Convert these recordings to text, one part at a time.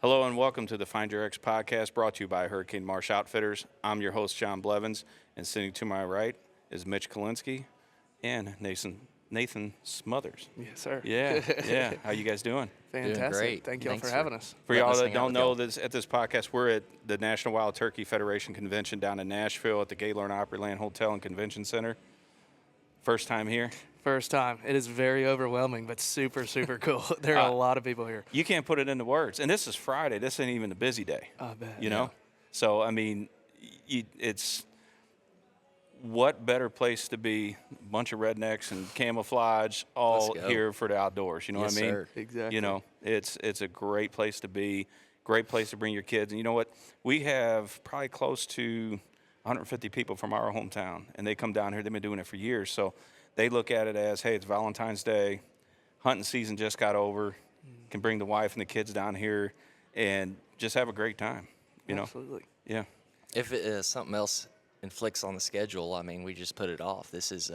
Hello and welcome to the Find Your X podcast brought to you by Hurricane Marsh Outfitters. I'm your host, Jon Blevins, and sitting to my right is Mitch Kolinsky and Nathan Smothers. Yes, sir. Yeah. How you guys doing? Fantastic. Doing great. Thank y'all Thanks for having us. For y'all that don't know, at this podcast, we're at the National Wild Turkey Federation Convention down in Nashville at the Gaylord Opryland Hotel and Convention Center. First time here? First time. It is very overwhelming, but super, super cool. There are a lot of people here. You can't put it into words. And this is Friday. This ain't even a busy day. I bet. You know? So, I mean, it's what better place to be? A bunch of rednecks and camouflage all here for the outdoors. You know what I mean? Sir. Exactly. You know, it's a great place to be, great place to bring your kids. And you know what? We have probably close to 150 people from our hometown, and they come down here. They've been doing it for years. So they look at it as, hey, it's Valentine's Day. Hunting season just got over. Can bring the wife and the kids down here and just have a great time. You know? Absolutely. Yeah. If something else inflicts on the schedule, I mean, we just put it off. This is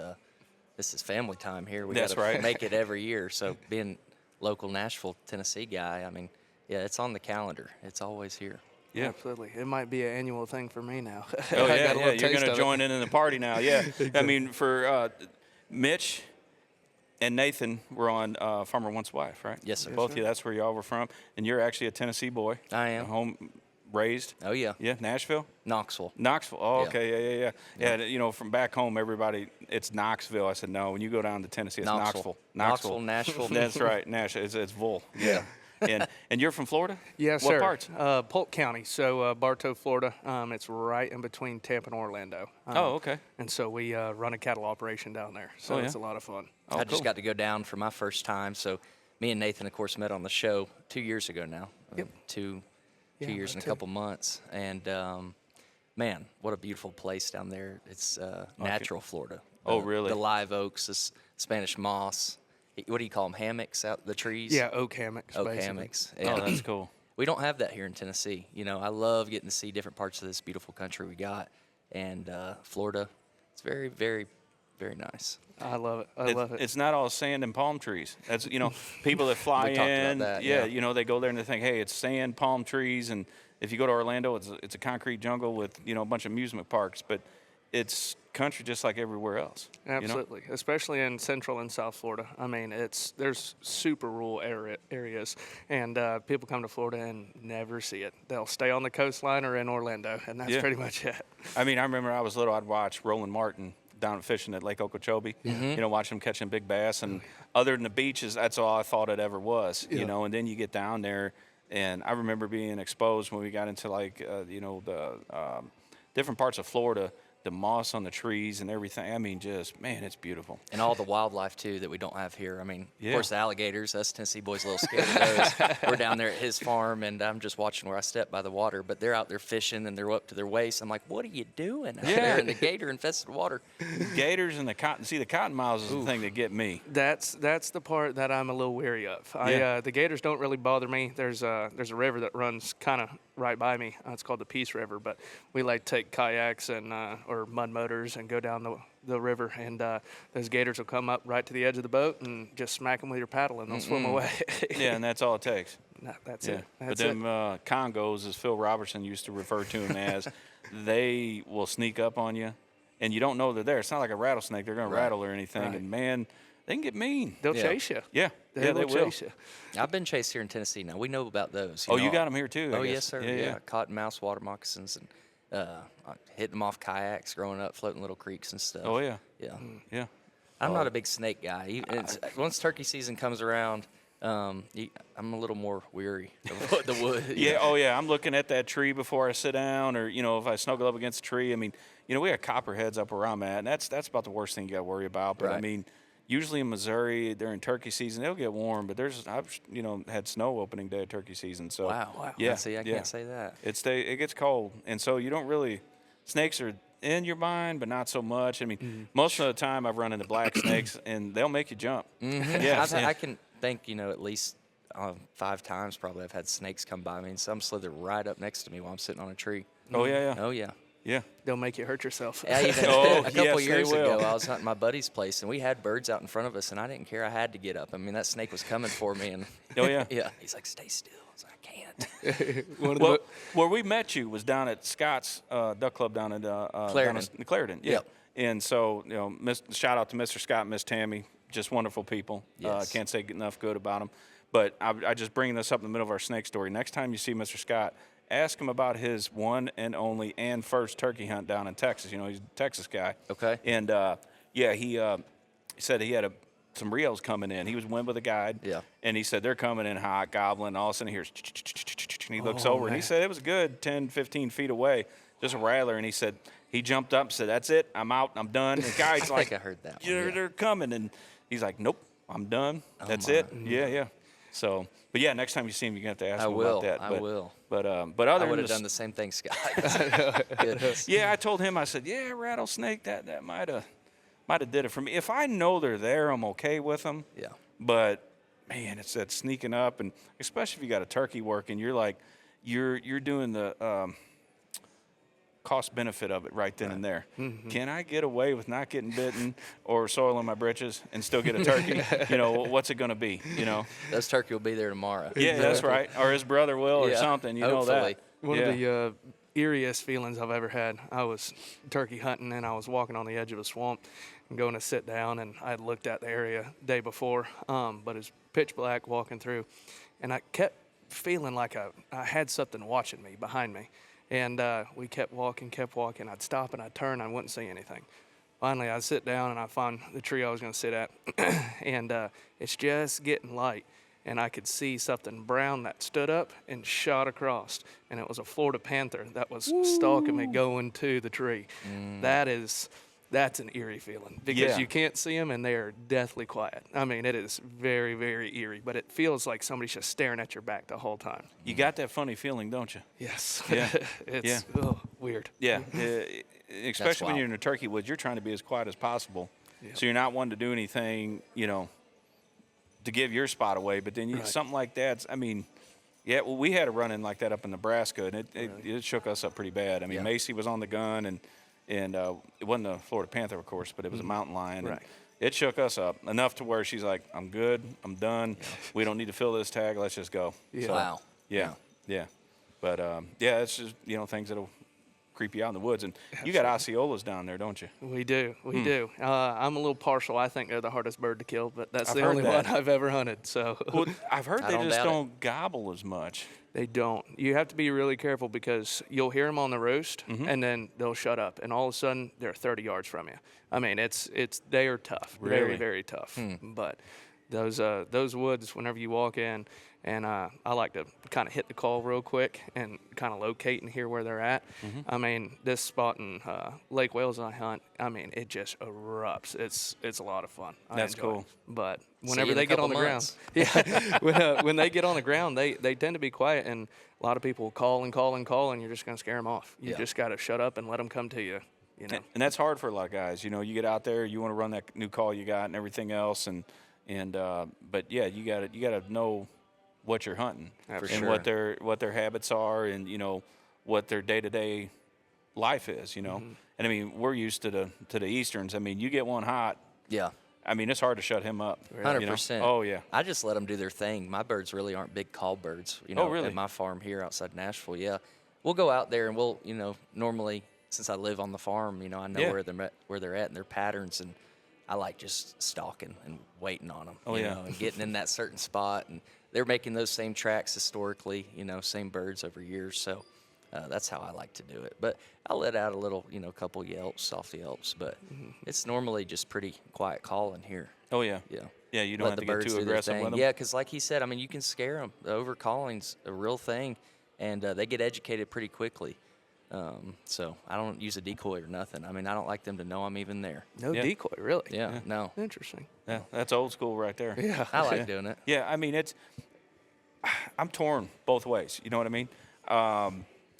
family time here. We That's right. Make it every year. So being local Nashville, Tennessee guy, I mean, yeah, it's on the calendar. It's always here. Yeah. Absolutely. It might be an annual thing for me now. Oh, I yeah, got a little You're taste going to of join it. in the party now, yeah. Exactly. I mean, for Mitch and Nathan were on Farmer Once Wife, right? Yes, sir. Both of you, that's where y'all were from. And you're actually a Tennessee boy. I am. Home raised. Oh, yeah. Yeah, Nashville? Knoxville. Knoxville. Oh, Yeah. okay, yeah. Yeah, you know, from back home, everybody, it's Knoxville. I said, no, when you go down to Tennessee, it's Knoxville. Knoxville, Nashville. That's right, Nashville. It's Bull. Yeah. And you're from Florida? Yes, what sir. What parts? Polk County, so Bartow, Florida. It's right in between Tampa and Orlando. Oh, okay. And so we run a cattle operation down there. So it's a lot of fun. Oh, I just cool. got to go down for my first time. So me and Nathan, of course, met on the show 2 years ago now. Yep. Two Yeah, years and a couple months. And, man, what a beautiful place down there. It's natural Florida. Oh, really? The live oaks, the Spanish moss. What do you call them, hammocks out the trees? Yeah, oak hammocks. Oak basically. hammocks. Oh, that's cool. We don't have that here in Tennessee. You know, I love getting to see different parts of this beautiful country we got. And Florida, it's very, very, very nice. I love it. I love it. It's not all sand and palm trees. That's, you know, people that fly We talked about in. that, yeah, yeah. you know, they go there and they think, hey, it's sand, palm trees. And if you go to Orlando, it's a concrete jungle with, you know, a bunch of amusement parks. But it's country just like everywhere else. Absolutely, especially in Central and South Florida. I mean, there's super rural areas, and people come to Florida and never see it. They'll stay on the coastline or in Orlando, and that's pretty much it. I mean, I remember I was little, I'd watch Roland Martin down fishing at Lake Okeechobee, you know, watch him catching big bass. And other than the beaches, that's all I thought it ever was, you know. And then you get down there, and I remember being exposed when we got into, like, you know, the different parts of Florida, the moss on the trees and everything. I mean, just, man, it's beautiful. And all the wildlife, too, that we don't have here. I mean, Yeah. of course, the alligators, us Tennessee boys a little scared of those. We're down there at his farm, and I'm just watching where I step by the water. But they're out there fishing, and they're up to their waist. I'm like, what are you doing out there in the gator-infested water? Gators and the cottonmouths is the thing that get me. That's the part that I'm a little weary of. The gators don't really bother me. There's a river that runs kind of right by me. It's called the Peace River, but we like take kayaks and or mud motors and go down the river, and those gators will come up right to the edge of the boat and just smack them with your paddle, and they'll swim away. Yeah, and that's all it takes. That's Yeah. it. But That's them Congos, as Phil Robertson used to refer to them as, they will sneak up on you, and you don't know they're there. It's not like a rattlesnake. They're going to rattle or anything. Right. And, man, they can get mean. They'll Yeah. chase you. Yeah. They will. chase you. I've been chased here in Tennessee now. We know about those. Oh, know. you got them here, too, I Oh, guess. yes, sir. Yeah. Cottonmouths, water moccasins, and hitting them off kayaks growing up, floating little creeks and stuff. Oh, yeah. Yeah. Yeah. I'm not a big snake guy. Once turkey season comes around, I'm a little more weary of the wood. Yeah, oh, yeah. I'm looking at that tree before I sit down, or, you know, if I snuggle up against a tree. I mean, you know, we got copperheads up where I'm at, and that's about the worst thing you got to worry about. But, I Right. mean, usually in Missouri during turkey season, it'll get warm, but I've, you know, had snow opening day of turkey season. So, Wow. Yeah. See, I can't say that. It gets cold, and so you don't really – snakes are in your mind, but not so much. I mean, most of the time I've run into black snakes, and they'll make you jump. Yeah, I can think, you know, at least 5 times probably I've had snakes come by me, and some slither right up next to me while I'm sitting on a tree. Oh, yeah. Oh, yeah. Yeah. they'll make you hurt yourself. I even, Oh, a couple yes, they years will. ago, I was hunting my buddy's place, and we had birds out in front of us, and I didn't care. I had to get up. I mean, that snake was coming for me, and Oh, yeah. yeah. He's like, "Stay still." I was like, "I can't." Well, where we met you was down at Scott's Duck Club down at Clarendon. Clarendon, yeah. Yep. And so, shout out to Mr. Scott, Miss Tammy, just wonderful people. Yes. Can't say enough good about them. But I just bring this up in the middle of our snake story. Next time you see Mr. Scott, ask him about his one and only and first turkey hunt down in Texas. He's a Texas guy. Okay. And he said he had some Rios coming in. He was went with a guide. Yeah. And he said they're coming in hot, gobbling. And all of a sudden he hears, and he looks over. And he said it was a good 10, 15 feet away, just a rattler. And he said he jumped up and said, "That's it. I'm out. I'm done." And the guy's I like, think I heard that one, yeah. They're coming. And he's like, "Nope, I'm done. That's it." Yeah. So, but yeah, next time you see him, you're going to have to ask him about that. I will. But I other would than have done the same thing, Scott. Goodness. yeah, I told him, I said, yeah, rattlesnake, that might have did it for me. If I know they're there, I'm okay with them. Yeah. But man, it's that sneaking up, and especially if you got a turkey working, you're like, you're doing the cost benefit of it right then and there. Mm-hmm. Can I get away with not getting bitten or soiling my britches and still get a turkey? What's it going to be? Those turkey will be there tomorrow. Yeah, that's right. Or his brother will, or Yeah, something. You hopefully. know that. One Yeah. of the eeriest feelings I've ever had. I was turkey hunting, and I was walking on the edge of a swamp and going to sit down, and I had looked at the area the day before, but it's pitch black walking through, and I kept feeling like I had something watching me behind me. And we kept walking. I'd stop and I'd turn. I wouldn't see anything. Finally, I'd sit down and I find the tree I was going to sit at. And it's just getting light. And I could see something brown that stood up and shot across. And it was a Florida panther that was stalking me going to the tree. That's an eerie feeling because Yeah. you can't see them and they are deathly quiet. I mean, it is very, very eerie, but it feels like somebody's just staring at your back the whole time. You got that funny feeling, don't you? Yes. Yeah. It's weird. Yeah, especially when wild. you're in a turkey woods, you're trying to be as quiet as possible. Yep. So you're not one to do anything, to give your spot away. But then Right. something like that, well, we had a run-in like that up in Nebraska, and it shook us up pretty bad. I mean, Yeah. Macy was on the gun, and it wasn't a Florida panther, of course, but it was a mountain lion. Right. And it shook us up enough to where she's like, "I'm good. I'm done. We don't need to fill this tag. Let's just go." Yeah. So, Wow. Yeah. But, it's just, things that'll creep you out in the woods. And you got Osceolas down there, don't you? We do. We do. I'm a little partial. I think they're the hardest bird to kill, but that's I've the heard only that. one I've ever hunted. So Well, I've heard I they don't just doubt it. don't gobble as much. they don't. You have to be really careful because you'll hear them on the roost, and then they'll shut up, and all of a sudden they're 30 yards from you. I mean, they are tough, very, Really? very tough. But those woods, whenever you walk in, and I like to kind of hit the call real quick and kind of locate and hear where they're at. I mean, this spot in Lake Wales I hunt, I mean, it just erupts. It's a lot of fun. I That's enjoy it. cool. But See whenever you in they a get on couple the months. ground, when they get on the ground, they tend to be quiet, and a lot of people call and call and call, and you're just going to scare them off. You Yeah. just got to shut up and let them come to you. And that's hard for a lot of guys. You get out there, you want to run that new call you got and everything else. But yeah, you got to know what you're hunting For and what their habits are, and what their day-to-day life is. And I mean, we're used to the Easterns. I mean, you get one hot, Yeah. I mean, it's hard to shut him up. 100%. Oh yeah. I just let them do their thing. My birds really aren't big call birds. Oh, really? At my farm here outside Nashville, yeah. We'll go out there and we'll, normally since I live on the farm, I know Yeah. where they're at and their patterns, and I like just stalking and waiting on them. Oh, yeah. And getting in that certain spot, and they're making those same tracks historically. Same birds over years. So that's how I like to do it. But I'll let out a little, couple yelps, soft yelps, but it's normally just pretty quiet calling here. Oh yeah. Yeah. Yeah, you don't Let have the to get birds too do their aggressive thing. with them. Yeah, because like he said, I mean, you can scare them. The overcalling's a real thing, and they get educated pretty quickly. So I don't use a decoy or nothing. I mean, I don't like them to know I'm even there. No Yeah. decoy, really. Yeah, no. Interesting. Yeah, that's old school right there. Yeah. I like doing it. Yeah, I mean, I'm torn both ways. You know what I mean?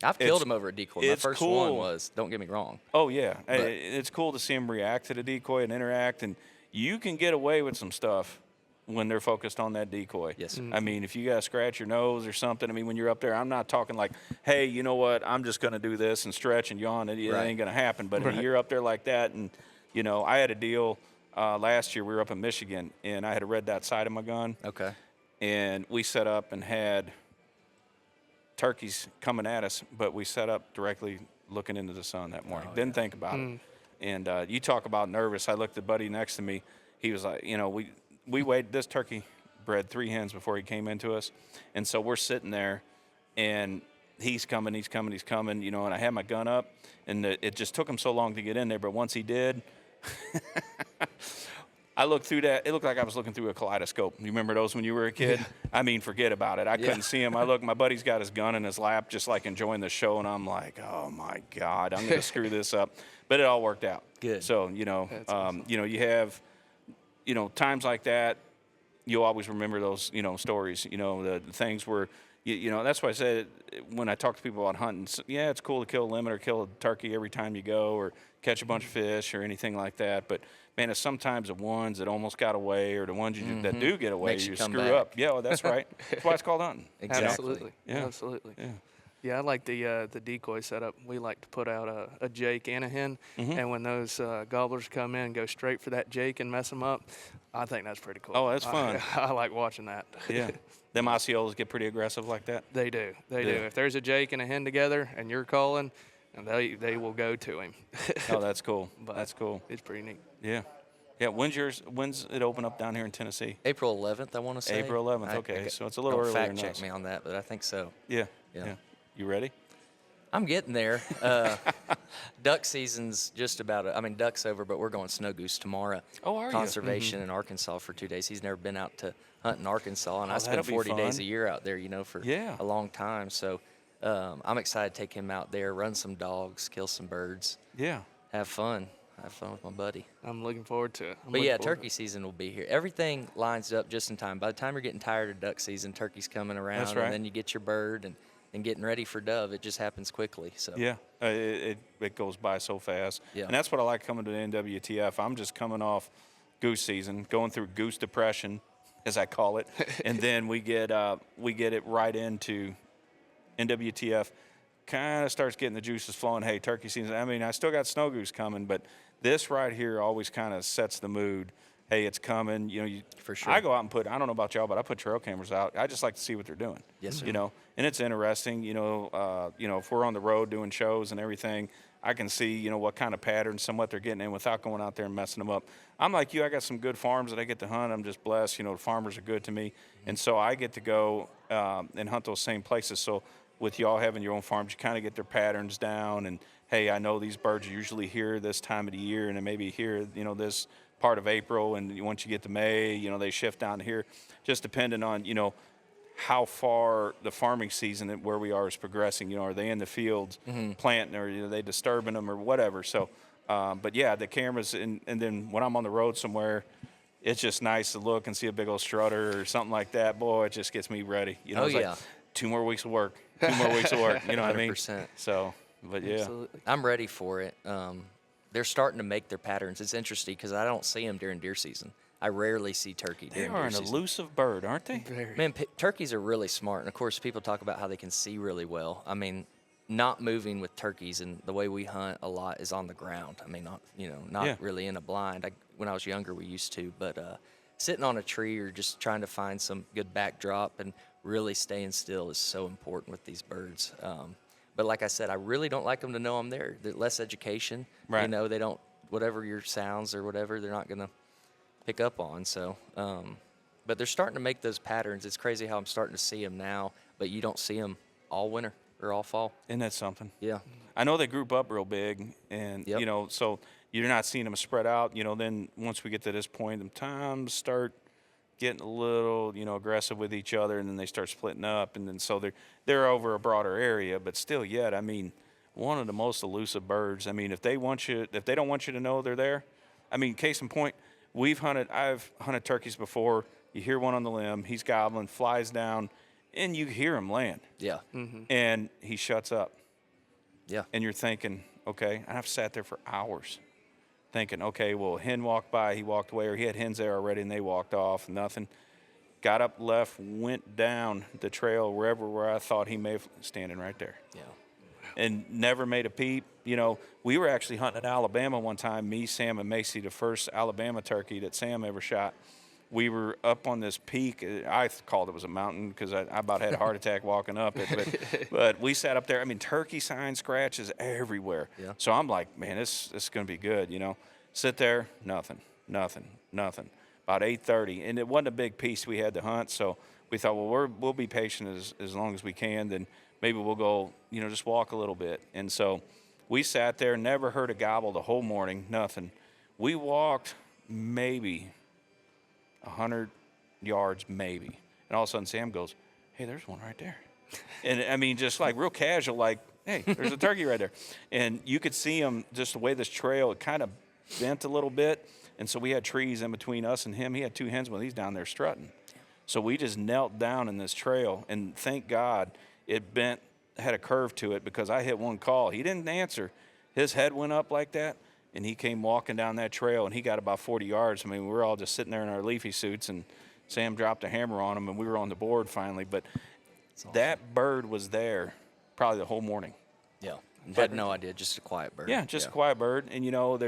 I've killed them over a decoy. My it's first cool. one was, don't get me wrong. Oh yeah, But- it's cool to see them react to the decoy and interact, and you can get away with some stuff when they're focused on that decoy. Yes, sir. I mean, if you got to scratch your nose or something, I mean, when you're up there, I'm not talking like, hey, you know what, I'm just going to do this and stretch and yawn. It ain't going to happen. But when you're up there like that, and, you know, I had a deal last year. We were up in Michigan, and I had a red dot sight on my gun. Okay. And we set up and had turkeys coming at us, but we set up directly looking into the sun that morning. Didn't think about it. And you talk about nervous. I looked at the buddy next to me. He was like, you know, we waited. This turkey bred 3 hens before he came into us. And so we're sitting there, and he's coming, you know, and I had my gun up, and it just took him so long to get in there. But once he did, I looked through that. It looked like I was looking through a kaleidoscope. You remember those when you were a kid? Yeah. I mean, forget about it. I couldn't see him. I look, my buddy's got his gun in his lap, just like enjoying the show, and I'm like, oh my God, I'm gonna screw this up. But it all worked out. Good. So you know, awesome. you know, you have, you know, times like that. You'll always remember those, you know, stories. You know, the things where, you know, that's why I said when I talk to people about hunting, yeah, it's cool to kill a limit or kill a turkey every time you go, or catch a bunch of fish or anything like that. But man, it's sometimes the ones that almost got away, or the ones that do get away, Makes you come screw back. up. Yeah, well, that's right. That's why it's called hunting. Exactly. Absolutely. Yeah. Absolutely. Yeah. Yeah, I like the decoy setup. We like to put out a jake and a hen, and when those gobblers come in and go straight for that jake and mess them up, I think that's pretty cool. Oh, that's fun. I like watching that. Yeah. Them Osceolas get pretty aggressive like that. They do. They Yeah. do. If there's a jake and a hen together and you're calling, and they will go to him. Oh, that's cool. But That's cool. It's pretty neat. Yeah. Yeah, when's it open up down here in Tennessee? April 11th, I want to say. April 11th, okay, so it's a little don't earlier fact than check us. me on that, but I think so. Yeah. Yeah. You ready? I'm getting there. Duck season's just about, duck's over, but we're going snow goose tomorrow. Oh, are you? Conservation in Arkansas for 2 days. He's never been out to hunt in Arkansas, and I spent that'll be 40 days fun. a year out there, you know, for a long time. So I'm excited to take him out there, run some dogs, kill some birds, Yeah. have fun with my buddy. I'm looking forward to it. But yeah, turkey season will be here. Everything lines up just in time. By the time you're getting tired of duck season, turkey's coming around, That's right. and then you get your bird and getting ready for dove. It just happens quickly. So Yeah, it goes by so fast. Yeah. And that's what I like coming to the NWTF. I'm just coming off goose season, going through goose depression, as I call it, and then we get it right into NWTF. Kind of starts getting the juices flowing. Hey, turkey season. I mean, I still got snow goose coming, but this right here always kind of sets the mood. Hey, it's coming. You know, For sure. I go out and I don't know about y'all, but I put trail cameras out. I just like to see what they're doing. Yes, sir. You know, and it's interesting. You know, if we're on the road doing shows and everything, I can see, you know, what kind of patterns, what they're getting in without going out there and messing them up. I'm like you. I got some good farms that I get to hunt. I'm just blessed. You know, the farmers are good to me, and so I get to go and hunt those same places. So with y'all having your own farms, you kind of get their patterns down. And hey, I know these birds are usually here this time of the year, and they maybe here, you know, this part of April, and once you get to May, you know, they shift down here, just depending on, you know, how far the farming season and where we are is progressing. You know, are they in the fields planting, or are they disturbing them or whatever? So, but yeah, the cameras, and then when I'm on the road somewhere, it's just nice to look and see a big old strutter or something like that. Boy, it just gets me ready. You know, Oh, it's yeah. like 2 more weeks of work, 2 more weeks of work. You know what I mean? 100%. So, but yeah. Absolutely. I'm ready for it. They're starting to make their patterns. It's interesting because I don't see them during deer season. I rarely see turkey They during are deer an season. elusive bird, aren't they? Very. Man, turkeys are really smart. And, of course, people talk about how they can see really well. I mean, not moving with turkeys and the way we hunt a lot is on the ground. I mean, not Yeah. really in a blind. When I was younger, we used to. But sitting on a tree or just trying to find some good backdrop and really staying still is so important with these birds. But like I said, I really don't like them to know I'm there. They're less education. Right. You know, they don't, whatever your sounds or whatever, they're not going to pick up on. So, but they're starting to make those patterns. It's crazy how I'm starting to see them now, but you don't see them all winter or all fall. Isn't that something? Yeah. I know they group up real big, and, Yep. you know, so you're not seeing them spread out. You know, then once we get to this point, the times start getting a little, you know, aggressive with each other, and then they start splitting up, and then so they're over a broader area, but still yet, I mean, one of the most elusive birds. I mean, if they don't want you to know they're there, I mean, case in point, I've hunted turkeys before. You hear one on the limb, he's gobbling, flies down, and you hear him land, Yeah. and he shuts up, Yeah. and you're thinking, okay, and I've sat there for hours thinking, okay, well, a hen walked by, he walked away, or he had hens there already and they walked off, nothing. Got up, left, went down the trail where I thought he may have standing right there. Yeah. And never made a peep. You know, we were actually hunting in Alabama one time, me, Sam, and Macy, the first Alabama turkey that Sam ever shot. We were up on this peak. I called it was a mountain because I about had a heart attack walking up it. But we sat up there. I mean, turkey sign scratches everywhere. Yeah. So I'm like, man, this is going to be good, you know. Sit there, nothing. About 8:30, and it wasn't a big piece we had to hunt, so we thought, well, we'll be patient as long as we can, then maybe we'll go, you know, just walk a little bit. And so we sat there, never heard a gobble the whole morning, nothing. We walked maybe 100 yards, maybe, and all of a sudden Sam goes, hey, there's one right there. And I mean, just like real casual, like, hey, there's a turkey right there. And you could see him, just the way this trail, it kind of bent a little bit. And so we had trees in between us and him. He had two hens when he's down there strutting. So we just knelt down in this trail, and thank God it bent, had a curve to it, because I hit one call. He didn't answer. His head went up like that, and he came walking down that trail, and he got about 40 yards. I mean, we were all just sitting there in our leafy suits, and Sam dropped a hammer on him, and we were on the board finally. But awesome. That bird was there probably the whole morning. Yeah. Had no idea, just a quiet bird. Yeah, just a quiet bird. And, you know,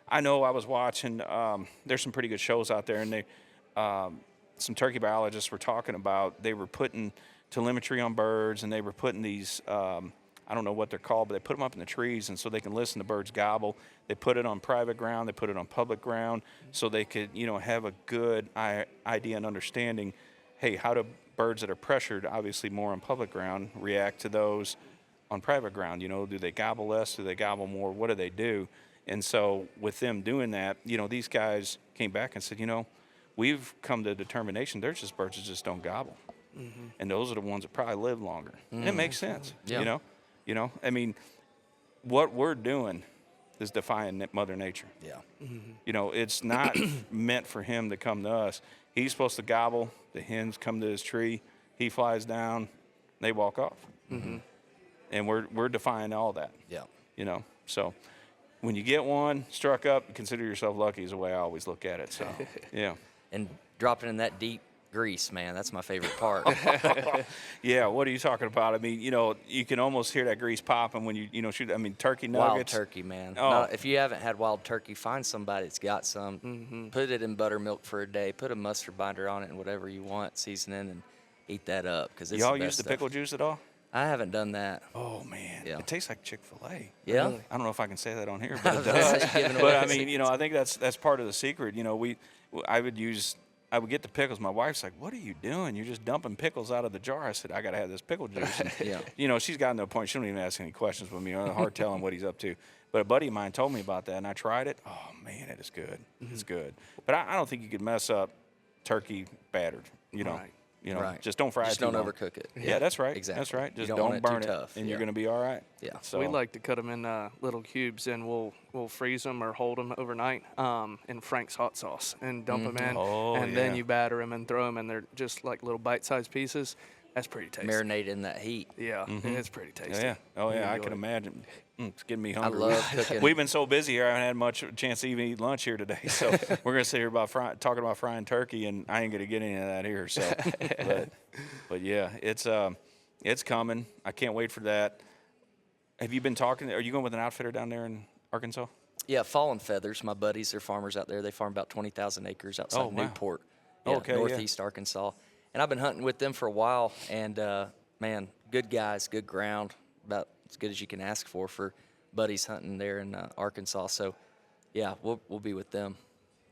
I know I was watching, there's some pretty good shows out there, and they, some turkey biologists were talking about, they were putting telemetry on birds, and they were putting these, I don't know what they're called, but they put them up in the trees, and so they can listen to birds gobble. They put it on private ground, they put it on public ground, so they could, you know, have a good idea and understanding, hey, how do birds that are pressured, obviously more on public ground, react to those on private ground? You know, do they gobble less? Do they gobble more? What do they do? And so with them doing that, you know, these guys came back and said, you know, we've come to a determination there's just birds that just don't gobble. Mm-hmm. And those are the ones that probably live longer. Mm-hmm. And it makes sense, you know? You know, I mean, what we're doing is defying Mother Nature. Yeah. Mm-hmm. You know, it's not meant for him to come to us. He's supposed to gobble. The hens come to his tree. He flies down. They walk off. Mm-hmm. And we're defying all that. Yeah. You know, so when you get one struck up, consider yourself lucky is the way I always look at it. So, yeah. And dropping in that deep grease, man, that's my favorite part. Yeah, what are you talking about? I mean, you know, you can almost hear that grease popping when you know, shoot. I mean, turkey nuggets. Wild turkey, man. Oh. No, if you haven't had wild turkey, find somebody that's got some. Mm-hmm. Put it in buttermilk for a day. Put a mustard binder on it and whatever you want, seasoning, and eat that up. Because y'all use the pickle juice at all? I haven't done that. Oh, man. Yeah. It tastes like Chick-fil-A. Yeah? Really. I don't know if I can say that on here, but it does. But, I mean, you know, I think that's part of the secret. You know, I would get the pickles. My wife's like, what are you doing? You're just dumping pickles out of the jar. I said, I got to have this pickle juice. And, yeah. You know, she's gotten to a point, she don't even ask any questions with me. It's hard telling what he's up to. But a buddy of mine told me about that, and I tried it. Oh, man, it is good. Mm-hmm. It's good. But I don't think you could mess up turkey battered, you know. Right. You know, just don't fry it too long. Just don't overcook it. Yeah, that's right. Exactly. That's right. Just don't burn it, tough. and you're going to be all right. Yeah. So we like to cut them in little cubes, and we'll freeze them or hold them overnight in Frank's hot sauce and dump them in, and then you batter them and throw them, and they're just like little bite-sized pieces. That's pretty tasty. Marinate in that heat. Yeah, it's pretty tasty. Yeah. Oh, yeah, I can imagine. It's getting me hungry. I love cooking. We've been so busy here, I haven't had much chance to even eat lunch here today. So we're going to sit here about talking about frying turkey, and I ain't going to get any of that here. So, but yeah, it's coming. I can't wait for that. Have you been talking? Are you going with an outfitter down there in Arkansas? Yeah, Fallen Feathers. My buddies, they're farmers out there. They farm about 20,000 acres outside Newport, northeast Arkansas. And I've been hunting with them for a while, and, man, good guys, good ground, about as good as you can ask for buddies hunting there in Arkansas. So, yeah, we'll be with them.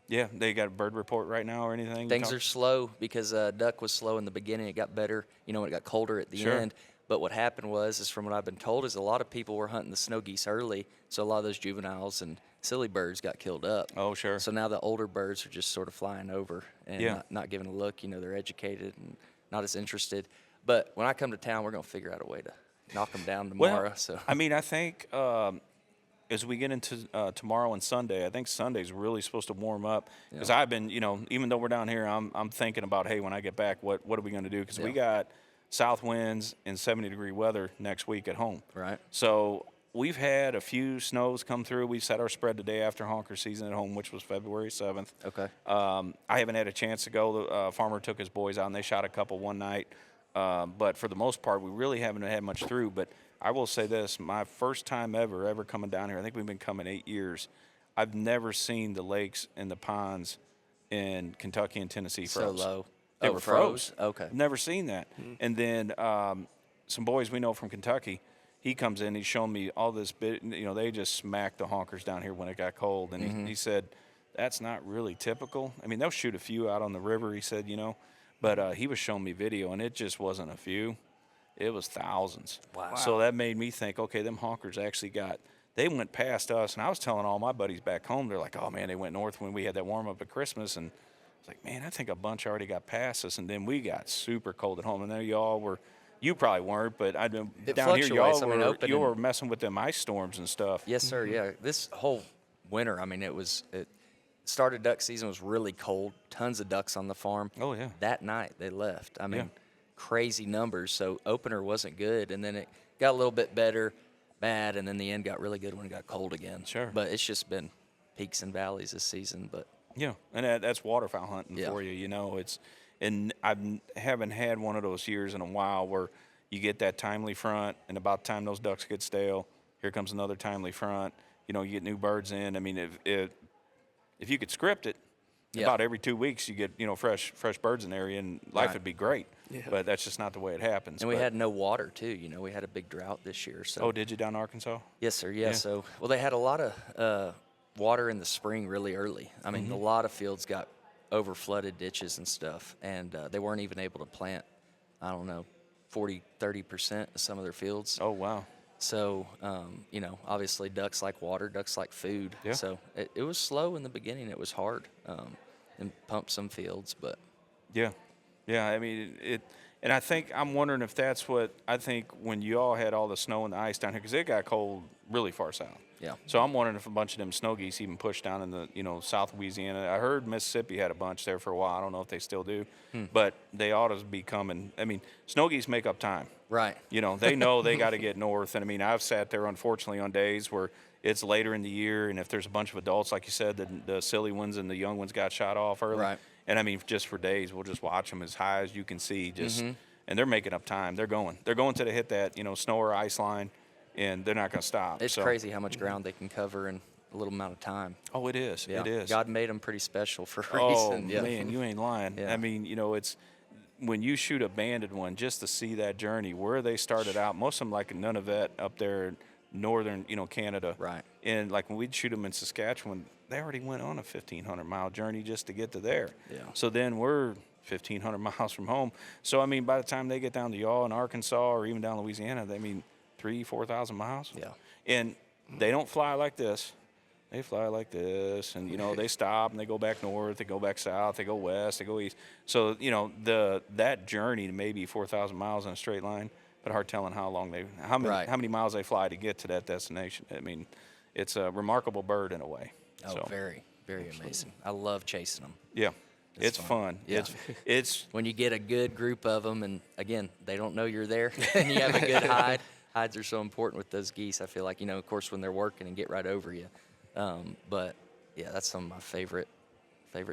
Yeah, they got a bird report right now or anything? Things are slow because duck was slow in the beginning. It got better, you know, when it got colder at the end. But what happened is from what I've been told, is a lot of people were hunting the snow geese early, so a lot of those juveniles and silly birds got killed up. Oh, sure. So now the older birds are just sort of flying over and not giving a look. You know, they're educated and not as interested. But when I come to town, we're going to figure out a way to knock them down tomorrow. Well, I mean, I think as we get into tomorrow and Sunday, I think Sunday's really supposed to warm up. Because I've been, you know, even though we're down here, I'm thinking about, hey, when I get back, what are we going to do? Because we got south winds and 70-degree weather next week at home. Right. So we've had a few snows come through. We set our spread the day after honker season at home, which was February 7th. Okay. I haven't had a chance to go. The farmer took his boys out, and they shot a couple one night. But for the most part, we really haven't had much through. But I will say this, my first time ever coming down here, I think we've been coming 8 years, I've never seen the lakes and the ponds in Kentucky and Tennessee froze. So low. They were froze. Okay. I've never seen that. And then some boys we know from Kentucky, he comes in, he's showing me all this bit, they just smacked the honkers down here when it got cold. And he said, that's not really typical. I mean, they'll shoot a few out on the river, he said, but he was showing me video, and it just wasn't a few. It was thousands. Wow. So that made me think, okay, them honkers actually they went past us. And I was telling all my buddies back home, they're like, oh, man, they went north when we had that warm-up at Christmas. And I was like, man, I think a bunch already got past us. And then we got super cold at home. And then you probably weren't, but down here, you were messing with them ice storms and stuff. Yes, sir, yeah. This whole winter, I mean, it started duck season, was really cold, tons of ducks on the farm. Oh, yeah. That night they left. I mean, crazy numbers. So opener wasn't good, and then it got a little bit bad, and then the end got really good when it got cold again. Sure. But it's just been peaks and valleys this season. But yeah, and that's waterfowl hunting for you. And I haven't had one of those years in a while where you get that timely front, and about the time those ducks get stale, here comes another timely front. You get new birds in. I mean, if you could script it, about every 2 weeks you get fresh birds in the area, and life would be great. Yeah. But that's just not the way it happens. And we had no water too. We had a big drought this year. So. Oh, did you down in Arkansas? Yes, sir. Yeah. So they had a lot of water in the spring really early. I mean, a lot of fields got over flooded ditches and stuff, and they weren't even able to plant, 40-30% of some of their fields. Oh, wow. So, obviously ducks like water, ducks like food. Yeah. So it was slow in the beginning. It was hard, and pumped some fields, but. Yeah. Yeah, I mean, and I'm wondering if that's what, I think when you all had all the snow and the ice down here, because it got cold really far south. Yeah. So I'm wondering if a bunch of them snow geese even pushed down in the, South Louisiana. I heard Mississippi had a bunch there for a while. I don't know if they still do, but they ought to be coming. I mean, snow geese make up time. Right. They know they got to get north. And I mean, I've sat there, unfortunately, on days where it's later in the year, and if there's a bunch of adults, like you said, the silly ones and the young ones got shot off early. Right. And I mean, just for days, we'll just watch them as high as you can see, and they're making up time. They're going till they hit that, snow or ice line, and they're not going to stop. It's crazy how much ground they can cover in a little amount of time. Oh, it is. Yeah. It is. God made them pretty special for a oh, reason. Yeah. Man, you ain't lying. Yeah. I mean, it's when you shoot a banded one, just to see that journey, where they started out, most of them like Nunavut up there, northern, Canada. Right. And like when we'd shoot them in Saskatchewan, they already went on a 1,500-mile journey just to get to there. Yeah. So then we're 1,500 miles from home. So, I mean, by the time they get down to y'all in Arkansas or even down Louisiana, 3,000-4,000 miles. Yeah. And they don't fly like this. They fly like this, and, they stop, and they go back north, they go back south, they go west, they go east. So, that journey to maybe 4,000 miles in a straight line, but hard telling how many miles they fly to get to that destination. I mean, it's a remarkable bird in a way. Oh, so. very, very amazing. I love chasing them. Yeah. It's fun. Yeah. It's when you get a good group of them, and again, they don't know you're there, and you have a good hide. Hides are so important with those geese. I feel like, of course, when they're working and get right over you. But yeah, that's some of my favorite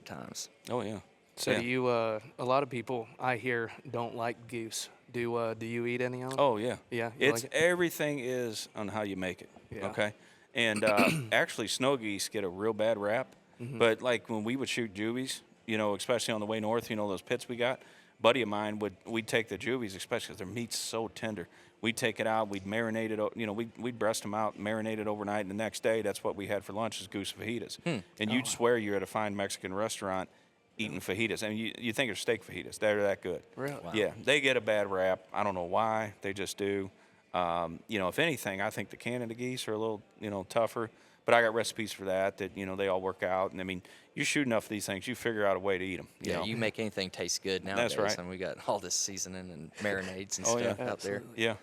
times. Oh yeah. So do you? A lot of people I hear don't like goose. Do you eat any of them? Oh yeah. Yeah. It's everything is on how you make it. Yeah. Okay. And actually, snow geese get a real bad rap. But like when we would shoot juvies, especially on the way north, those pits we got. Buddy of mine we'd take the juvies, especially because their meat's so tender. We'd take it out, we'd marinate it, we'd breast them out, marinate it overnight, and the next day, that's what we had for lunch is goose fajitas. And you'd swear you're at a fine Mexican restaurant eating fajitas. I mean, you think of steak fajitas. They're that good. Really? Wow. Yeah, they get a bad rap. I don't know why. They just do. If anything, I think the Canada geese are a little, tougher. But I got recipes for that, they all work out. And, I mean, you shoot enough of these things, you figure out a way to eat them. You make anything taste good nowadays. That's right. And we got all this seasoning and marinades and Oh, stuff yeah. out there. Yeah.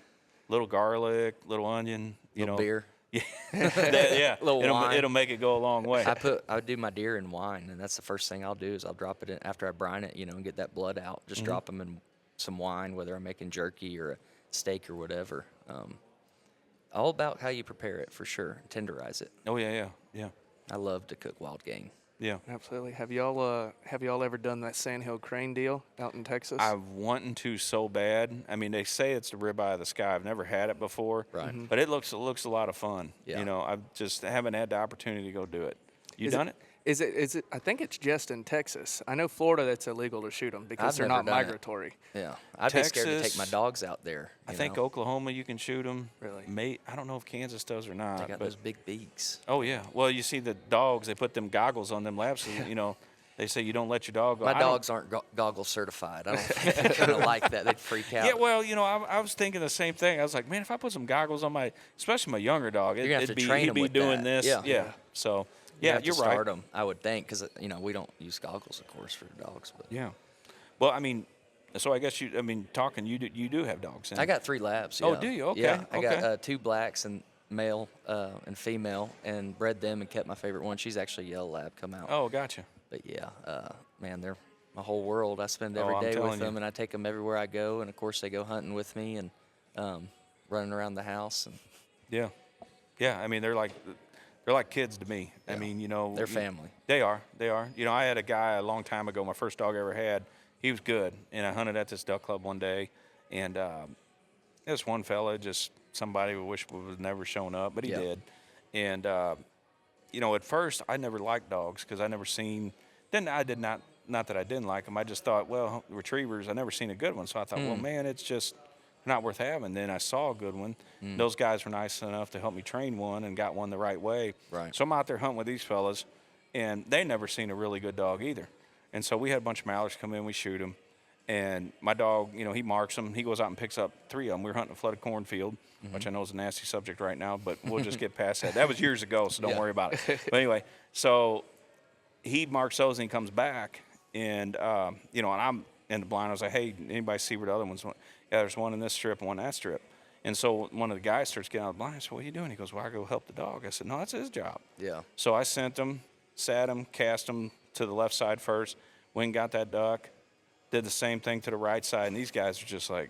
Little garlic, little onion, Little beer. Yeah. Yeah. Little wine. It'll make it go a long way. I would do my deer in wine, and that's the first thing I'll do is I'll drop it in after I brine it, and get that blood out. Just drop them in some wine, whether I'm making jerky or a steak or whatever. all about how you prepare it for sure. Tenderize it. Oh yeah, yeah. I love to cook wild game. Yeah. Absolutely. Have y'all ever done that Sandhill crane deal out in Texas? I've wanting to so bad. I mean, they say it's the ribeye of the sky. I've never had it before. Right. But it looks a lot of fun. Yeah. You know, I just haven't had the opportunity to go do it. You done it? Is it? I think it's just in Texas. I know Florida that's illegal to shoot them because I've they're never not done it. migratory. Yeah. I'd be scared to take Texas, my dogs out there. I you think know? Oklahoma you can shoot them. Really? I don't know if Kansas does or not. They got but, those big beaks. oh yeah. Well, you see the dogs. They put them goggles on them laps. So, you know, they say you don't let your dog go. My dogs aren't goggle certified. I don't think they kind of like that. They'd freak out. Yeah, well, you know, I was thinking the same thing. I was like, man, if I put some goggles on especially my younger dog, You're gonna have it'd to be, train he'd him be with doing that. this. Yeah. So, You yeah, have to you're start right. them, I would think, because we don't use goggles, of course, for dogs. But Yeah. Well, I mean, so I guess you do have dogs. Then. I got 3 labs. Oh, yeah. do you? Okay, Yeah, I got okay. 2 blacks and male and female, and bred them and kept my favorite one. She's actually a yellow lab. Come out. Oh, gotcha. But yeah, man, they're my whole world. I spend Oh, every I'm day telling with you. them, and I take them everywhere I go. And of course, they go hunting with me and running around the house. And Yeah. Yeah. I mean, they're like kids to me. I Yeah. mean, you know, they're family. They are. You know, I had a guy a long time ago. My first dog I ever had. He was good, and I hunted at this duck club one day, and this one fella, just somebody we wish would have never shown up, but he Yeah. did. And you know, at first I never liked dogs because I never seen. Then I did not. Not that I didn't like them. I just thought, well, retrievers. I never seen a good one, so I thought, well, man, it's just not worth having. Then I saw a good one. Those guys were nice enough to help me train one and got one the right way. Right. So I'm out there hunting with these fellas, and they never seen a really good dog either. And so we had a bunch of mallards come in, we shoot them, and my dog, you know, he marks them. He goes out and picks up 3 of them. We were hunting a flooded cornfield, which I know is a nasty subject right now, but we'll just get past that. That was years ago, so don't Yeah. worry about it. But anyway, so he marks those and he comes back, and you know, and I'm in the blind. I was like, hey, anybody see where the other ones went? Yeah, there's one in this strip and one in that strip. And so one of the guys starts getting out of the blind. I said, what are you doing? He goes, well, I go help the dog. I said, no, that's his job. Yeah. So I sent him, sat him, cast him to the left side first, went and got that duck, did the same thing to the right side, and these guys are just like,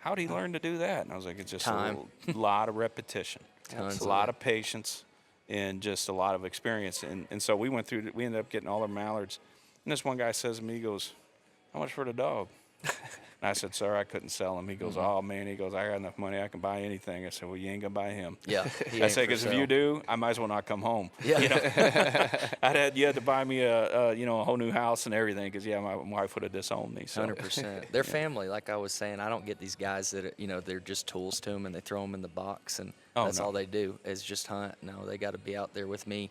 how'd he learn to do that? And I was like, it's just Time. a lot of repetition, Tons a lot of patience, and just a lot of experience. And so we ended up getting all our mallards. And this one guy says to me, he goes, how much for the dog? And I said, sir, I couldn't sell him. He goes, oh, man. He goes, I got enough money. I can buy anything. I said, well, you ain't going to buy him. Yeah. he I ain't said, for because if sale. you do, I might as well not come home. Yeah. You know? You had to buy me a whole new house and everything because, my wife would have disowned me. So. 100%. They're family, like I was saying. I don't get these guys that they're just tools to them and they throw them in the box and that's no. all they do is just hunt. No, they got to be out there with me,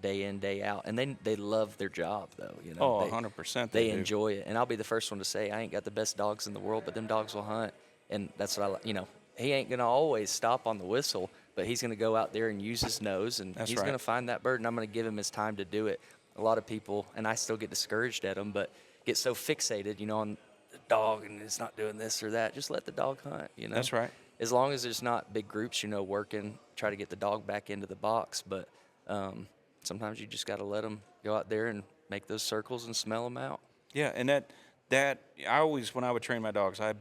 day in, day out, and they love their job though. Oh, 100%. They do. enjoy it, and I'll be the first one to say I ain't got the best dogs in the world, but them dogs will hunt, and that's what he ain't gonna always stop on the whistle, but he's gonna go out there and use his nose, and That's he's right. gonna find that bird, and I'm gonna give him his time to do it. A lot of people, and I still get discouraged at them, but get so fixated, on the dog and it's not doing this or that. Just let the dog hunt. That's right. As long as there's not big groups, working, try to get the dog back into the box, but sometimes you just got to let them go out there and make those circles and smell them out. Yeah, and that I always, when I would train my dogs, I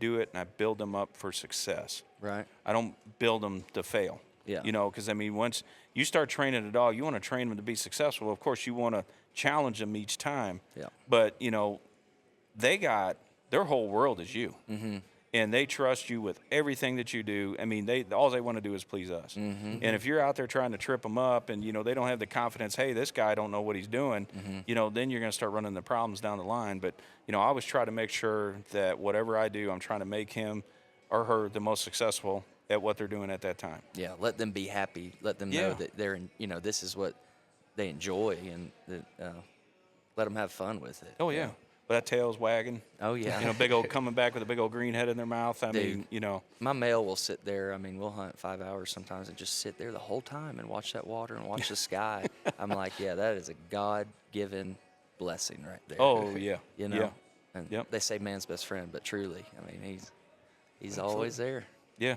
do it and I build them up for success. Right. I don't build them to fail. Yeah. Because once you start training a dog, you want to train them to be successful. Of course, you want to challenge them each time. Yeah. But their whole world is you. Mm-hmm. And they trust you with everything that you do. All they want to do is please us. Mm-hmm. And if you're out there trying to trip them up and, they don't have the confidence, hey, this guy don't know what he's doing, then you're going to start running the problems down the line. But, I always try to make sure that whatever I do, I'm trying to make him or her the most successful at what they're doing at that time. Yeah, let them be happy. Let them know that they're this is what they enjoy, and that, let them have fun with it. Oh, yeah. But that tail's wagging. Oh, yeah. Big old coming back with a big old green head in their mouth. My male will sit there. We'll hunt 5 hours sometimes and just sit there the whole time and watch that water and watch the sky. I'm like, yeah, that is a God-given blessing right there. Oh, yeah. And Yep. they say man's best friend, but truly, he's always there. Yeah.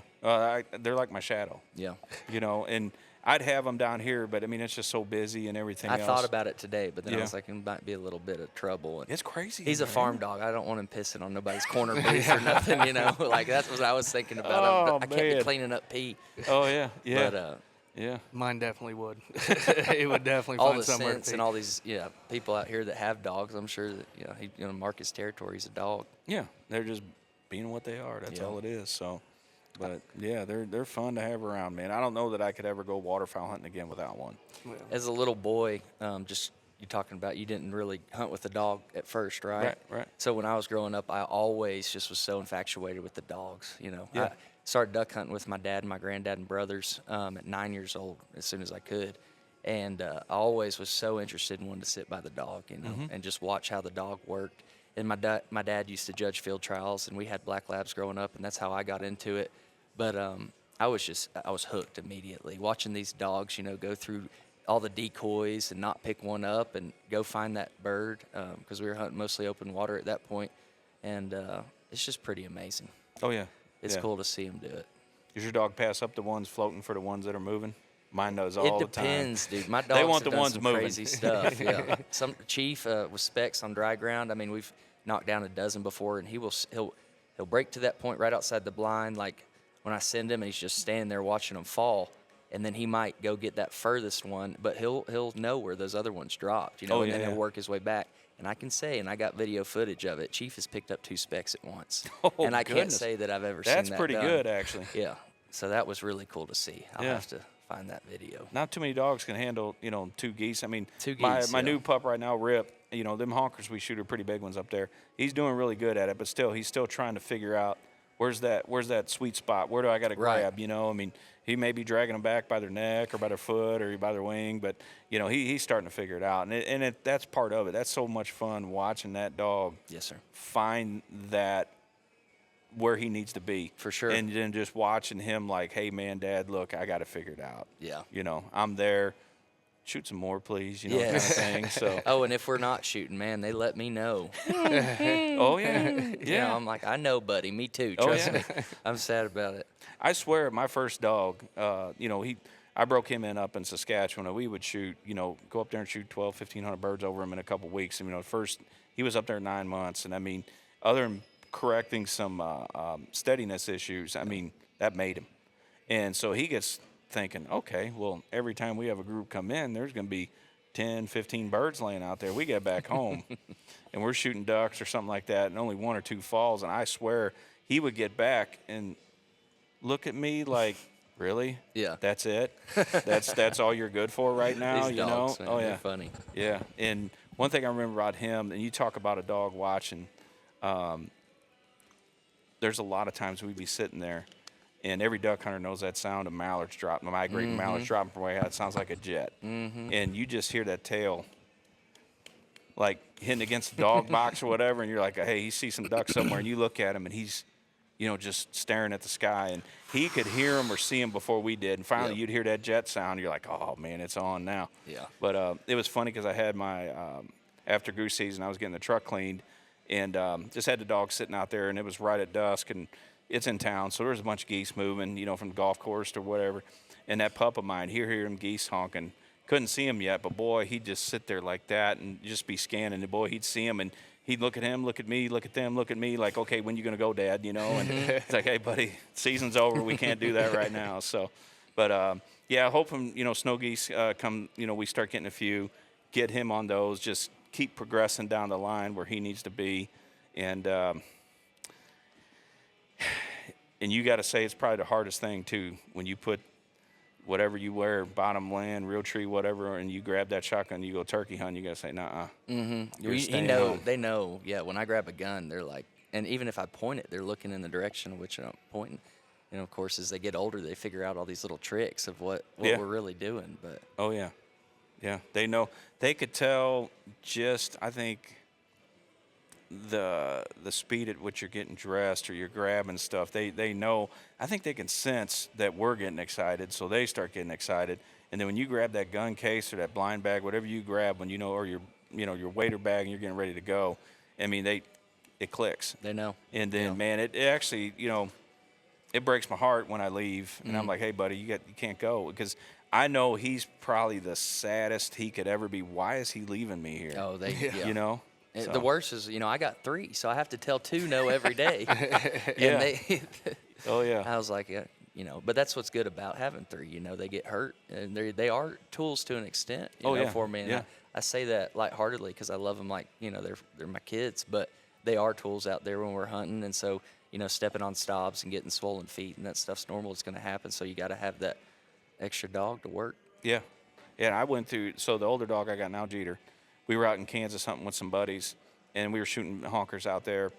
They're like my shadow. Yeah. And I'd have them down here, but I mean, it's just so busy and everything I else. thought about it today, but then I Yeah. was like, it might be a little bit of trouble. And It's crazy. he's a man. farm dog. I don't want him pissing on nobody's corner booth or nothing, you know. Like, that's what I was thinking about. Oh, I can't be man. cleaning up pee. Oh yeah, yeah, But yeah. Mine definitely would. It would definitely all find the somewhere to scents feed. and all these people out here that have dogs, I'm sure that he's gonna mark his territory. He's a dog. Yeah, they're just being what they are. That's Yeah. all it is. So, but yeah, they're fun to have around, man. I don't know that I could ever go waterfowl hunting again without one. As a little boy, just you talking about you didn't really hunt with the dog at first, right? Right. So when I was growing up, I always just was so infatuated with the dogs. Yeah. I started duck hunting with my dad and my granddad and brothers at 9 years old as soon as I could. And I always was so interested in wanting to sit by the dog, and just watch how the dog worked. And my dad used to judge field trials, and we had black labs growing up, and that's how I got into it. But I was hooked immediately watching these dogs, go through all the decoys and not pick one up and go find that bird, because we were hunting mostly open water at that point. And it's just pretty amazing. Oh yeah, It's yeah. cool to see them do it. Does your dog pass up the ones floating for the ones that are moving? Mine does It all the time. depends, dude. My dogs They want have the done ones some moving. crazy stuff. Yeah, some Chief with specs on dry ground. I mean, we've knocked down a dozen before, and he'll break to that point right outside the blind, like when I send him, and he's just standing there watching them fall. And then he might go get that furthest one, but he'll know where those other ones dropped, Oh, and yeah, then he'll yeah. work his way back. And I can say, and I got video footage of it, Chief has picked up 2 specks at once. Oh, and I can't goodness. say that I've ever seen That's that pretty done. good, actually. Yeah, so that was really cool to see. I'll Yeah. have to find that video. Not too many dogs can handle, 2 geese. I mean, 2 my geese, my yeah. new pup right now, Rip. Them honkers we shoot are pretty big ones up there. He's doing really good at it, but still, he's still trying to figure out where's that sweet spot. Where do I got to Right. grab? I mean, he may be dragging them back by their neck or by their foot or by their wing, but he's starting to figure it out, and that's part of it. That's so much fun watching that dog Yes, sir. find that where he needs to be. For sure. And then just watching him like, hey man, Dad, look, I got to figure it out. Yeah. I'm there. Shoot some more, please. Kind of Yes. thing. So. Oh, and if we're not shooting, man, they let me know. Oh yeah. Yeah. I'm like, I know, buddy. Me too. Oh, Trust yeah. me. I'm sad about it. I swear, my first dog, I broke him in up in Saskatchewan. We would shoot, go up there and shoot 1,200, 1,500 birds over him in a couple weeks. First he was up there 9 months, and I mean, other than correcting some steadiness issues, I mean, that made him. And so he gets thinking, okay, well, every time we have a group come in, there's going to be 10, 15 birds laying out there. We get back home, and we're shooting ducks or something like that, and only 1 or 2 falls. And I swear, he would get back and look at me like, really? Yeah. That's it? That's all you're good for right now? These dogs, man, Oh they're yeah. funny. Yeah. And one thing I remember about him, and you talk about a dog watching. There's a lot of times we'd be sitting there, and every duck hunter knows that sound of mallards dropping, migrating mallards dropping from way out. It sounds like a jet. And you just hear that tail like hitting against the dog box or whatever, and you're like, hey, he sees some ducks somewhere, and you look at him, and he's, just staring at the sky, and he could hear them or see them before we did. And finally, Yep. you'd hear that jet sound, and you're like, oh man, it's on now. Yeah. But it was funny because I had my after goose season, I was getting the truck cleaned, and just had the dog sitting out there, and it was right at dusk, and it's in town, so there's a bunch of geese moving, from the golf course or whatever. And that pup of mine, hear them geese honking. Couldn't see him yet, but boy, he'd just sit there like that and just be scanning. And boy, he'd see him, and he'd look at him, look at me, look at them, look at me, like, okay, when you gonna go, Dad? And it's like, hey, buddy, season's over. We can't do that right now. So, but yeah, hoping snow geese come. We start getting a few, get him on those. Just keep progressing down the line where he needs to be, and you got to say it's probably the hardest thing too when you put whatever you wear, bottom land, real tree, whatever, and you grab that shotgun, you go turkey hunting, you got to say, nah. They know. Yeah, when I grab a gun, they're like, and even if I point it, they're looking in the direction of which I'm pointing. Of course, as they get older, they figure out all these little tricks of what Yeah. we're really doing. But Oh, yeah. Yeah, they know. They could tell just, I think, the speed at which you're getting dressed or you're grabbing stuff. They know. I think they can sense that we're getting excited, so they start getting excited. And then when you grab that gun case or that blind bag, whatever you grab, when or your your wader bag, and you're getting ready to go, I mean, it clicks. they know. And then, man, it actually, it breaks my heart when I leave, and I'm like, hey, buddy, you can't go, because I know he's probably the saddest he could ever be. Why is he leaving me here? Oh, yeah. You know? And So. the worst is, I got 3, so I have to tell 2 no every day. Yeah. And Oh, yeah. I was like, but that's what's good about having 3. They get hurt, and they are tools to an extent. For me. And Yeah. I say that lightheartedly because I love them like they're my kids, but they are tools out there when we're hunting, and so stepping on stobs and getting swollen feet and that stuff's normal. It's going to happen, so you got to have that extra dog to work. Yeah. Yeah, I went through, so the older dog I got now, Jeter, we were out in Kansas hunting with some buddies, and we were shooting honkers out there,